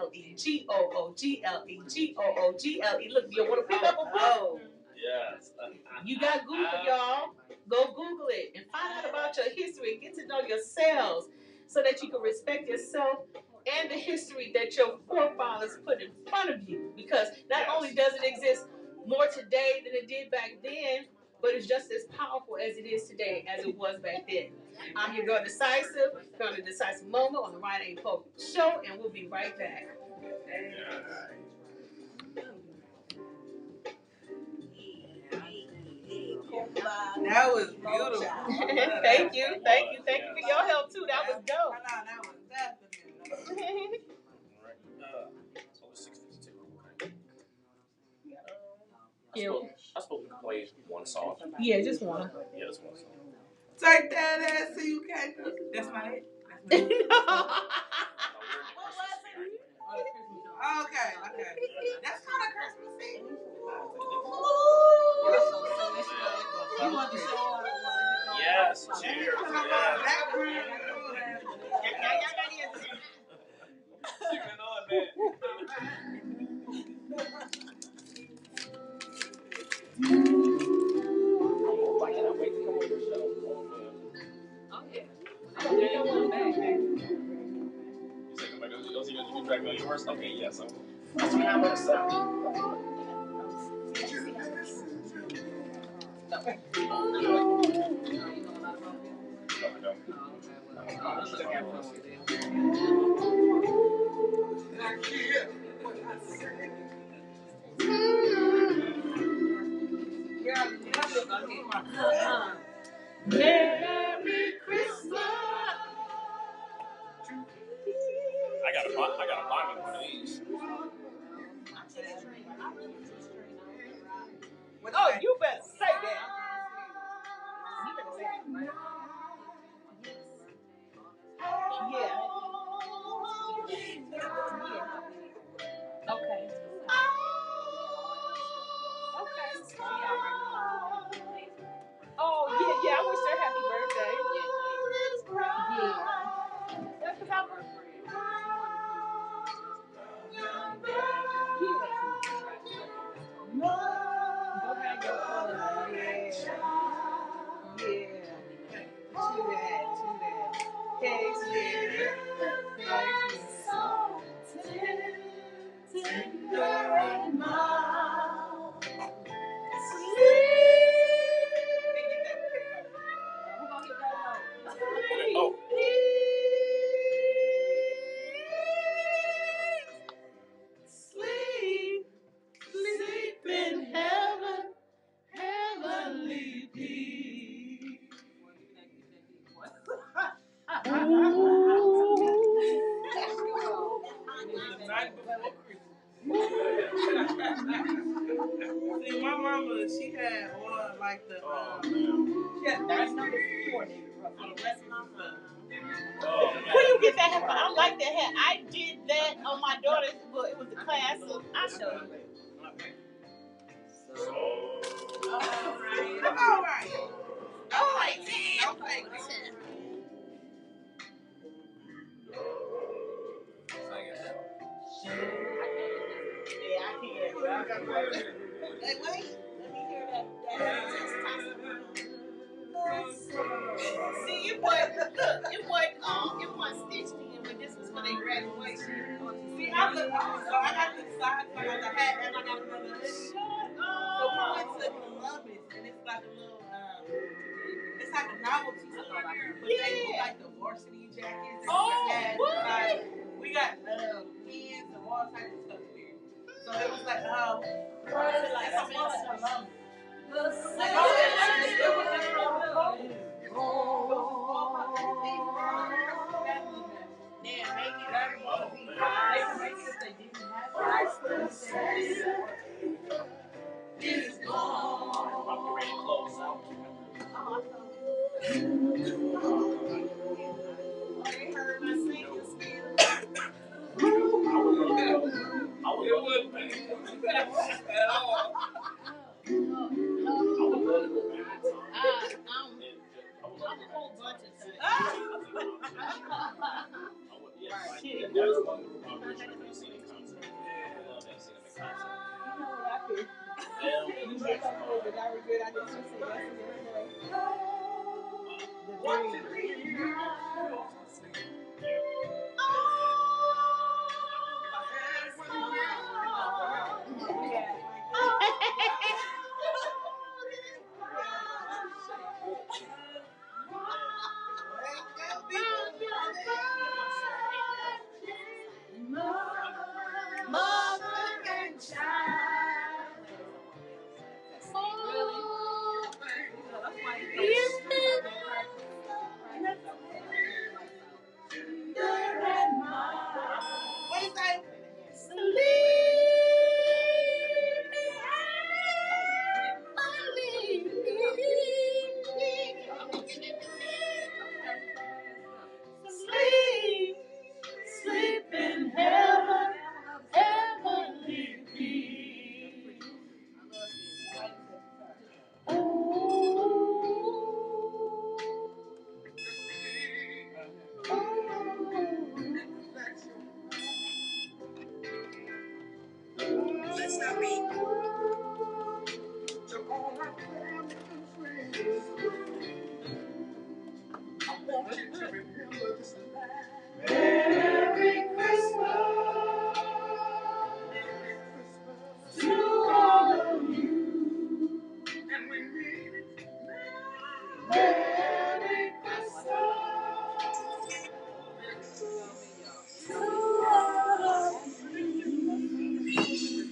Look, you want to pick up a book? Yes. You got Google, y'all. Go Google it and find out about your history and get to know yourselves so that you can respect yourself and the history that your forefathers put in front of you. Because not only does it exist more today than it did back then, but it's just as powerful as it is today as it was back then. I'm your girl Decisive, from the Decisive Moment on the R.A.P show, and we'll be right back. That was beautiful. Thank you for your help too. That was dope. That was definitely. I suppose we can play one song. Yeah, just one. Yeah, just one song. Take that ass so you can't. That's my it. Okay. That's kind of Christmassy. You want to show her? Yes, cheers. Yes. Singing on, man. I cannot wait to come on your show. Oh, yeah. I'm going to come back. You said come back. You can drag me on yours? Okay, yes. That's what I'm going to say. Merry Christmas. I gotta buy me one of these. Oh, you better say that. Yeah. Okay. Oh, yeah. I wish her happy birthday. Yeah. That's because I'm her friend. Go ahead and go call her. Yeah. To that. Hey, dear. Oh. Sleep in heaven, heavenly peace. See, my mama, she had all like the she had that's number 40 for the rest of my stuff. Where you get that hat from? I like that hat. I did that on my daughter's book. It was the class of. I'll show you. All right. Okay. Yeah, I can't. Hey, wait. Let me hear that. See, it wasn't stitched in, but this was for their graduation. See, I got the side, I got the hat, and I got another hoodie. So we went to Columbus, and it's like a little, it's like a novelty store here, but they do like the varsity jackets. And what? We got pins and all types of stuff here. So it was like, is gone. I'm ready to close out. They heard my singing skills. I would love it at all. I would love it. I'm a whole bunch of things. That's one group I'm pretty sure you've seen in concert. I love that singing in concert. You know what I feel? You make up for it, but I regret I didn't say that the dream. Mother and child. What is that? Sleep in heaven, heavenly peace. Let's not be. To all my family and friends, I want you to remember this life. Merry Christmas to all of you, and we mean it. Merry Christmas to all of you.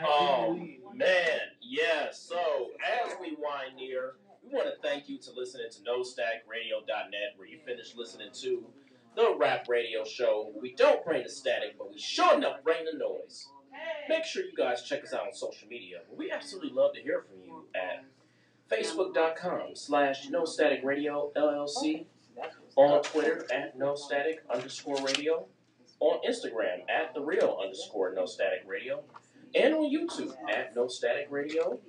Oh, man, yes. So, as we wind near, we want to thank you to listening to NoStaticRadio.net, where you finished listening to the Rap Radio Show. We don't bring the static, but we sure enough bring the noise. Make sure you guys check us out on social media. We absolutely love to hear from you at Facebook.com/NoStaticRadio LLC, on Twitter at NoStatic_radio, on Instagram at @TheReal_NoStaticRadio, and on YouTube at No Static Radio.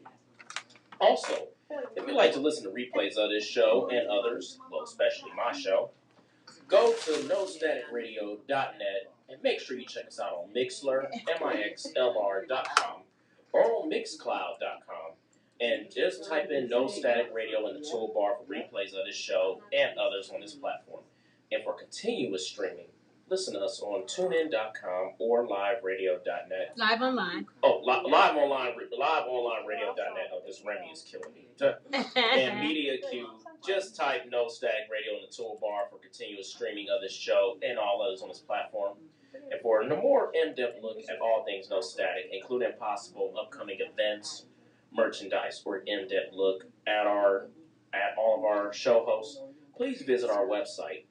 Also, if you'd like to listen to replays of this show and others, well, especially my show, go to NoStaticRadio.net and make sure you check us out on Mixlr, MIXLR.com, or on Mixcloud.com. And just type in No Static Radio in the toolbar for replays of this show and others on this platform. And for continuous streaming, listen to us on TuneIn.com or LiveRadio.net. Live online. Oh, LiveOnlineRadio.net. Oh, this Remy is killing me. And Media Q. Just type No Static Radio in the toolbar for continuous streaming of this show and all others on this platform. And for a more in-depth look at all things No Static, including possible upcoming events, merchandise, or in-depth look at all of our show hosts, please visit our website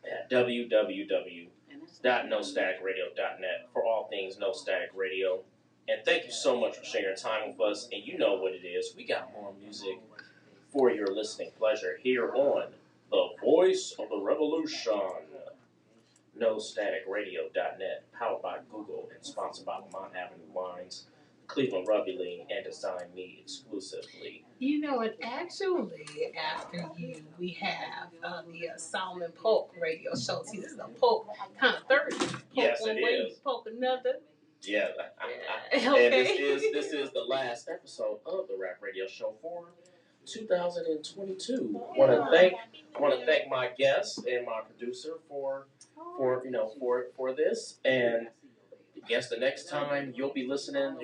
at www.nostaticradio.net for all things No Static Radio. And thank you so much for sharing your time with us. And you know what it is. We got more music for your listening pleasure here on The Voice of the Revolution. NoStaticRadio.net, powered by Google and sponsored by Mount Avenue Wines, Cleveland Rugby League, and Design Me exclusively. You know, and actually, after you, we have the Solomon Polk radio show. See, this is a Polk kind of Thursday. Polk Yes, one it way, is. Polk another. Yeah. Okay. And this is the last episode of the Rap Radio Show for 2022. I want to thank my guest and my producer for this. And I guess the next time you'll be listening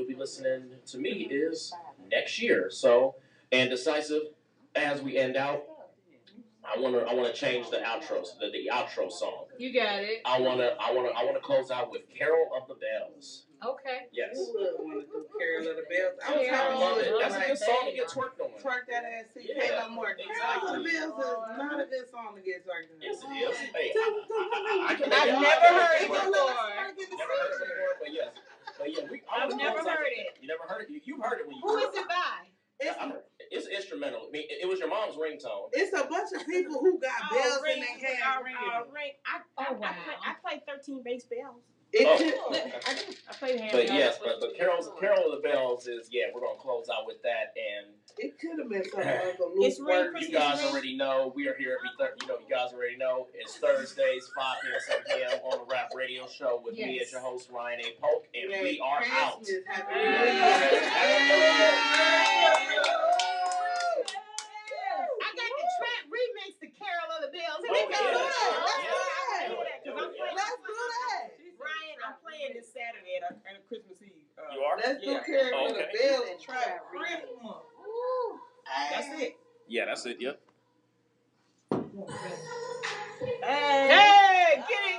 to me is next year. So, and decisive as we end out, I I wanna change the outro, the outro song. You got it. I wanna close out with "Carol of the Bells." Okay. Yes. Who would want to do Carol of the Bells? I love it. That's a good song to get twerked on. Twerk that ass, CK no more. Exactly. Carol of the Bells is not a good song to get twerked on. Yes, it is. Hey, I've never heard it before. Never heard it before, but yes. But yeah, I've never heard it. You never heard it? You heard it when you. Who is it by? It's instrumental. I mean, it was your mom's ringtone. It's a bunch of people who got bells in their hair. I play 13 bass bells. I played hand. But yes, but Carol of the Bells is we're gonna close out with that, and it could have been something like a loose word. You guys already know we are here every you guys already know it's Thursdays 5 p.m. 7 p.m. on the R.A.P radio show with me as your host Ryan A. Polk, and we are out. Happy New Year. I got the trap remix to Carol of the Bells. Let's do that. Ryan, I'm playing this Saturday at a Christmas Eve. You are? Let's do Carol of the Bells and try Christmas. That's it. Yeah, that's it. Yep. Hey, get it.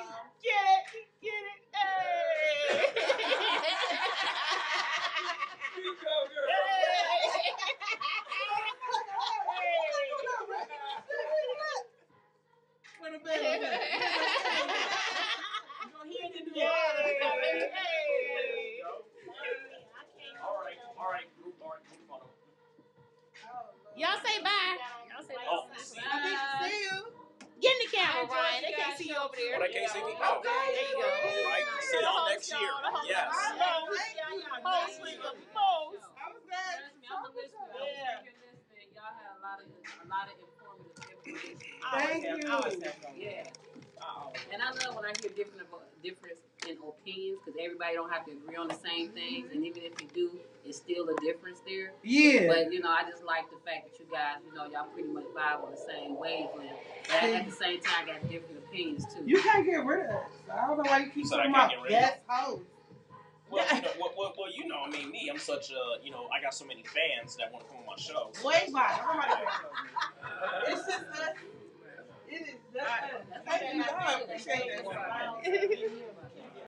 Y'all say bye. See you. Get in the camera, Ryan. They can't see you over there. They can't see me. Okay, there you go. All right. See y'all next year. Yes. Y'all had a lot of informative information. Thank you. Yeah. And I love when I hear difference in opinions, because everybody don't have to agree on the same things, and even if you do, it's still a difference there. Yeah. But I just like the fact that you guys, y'all pretty much vibe on the same wavelength. But at the same time, got different opinions too. You can't get rid of us. I don't know why you keep talking about guest host. Well, I mean, me, I'm such a, I got so many fans that want to come on my show. Wait, bye. It's just us. It is just us. Thank you. I appreciate that.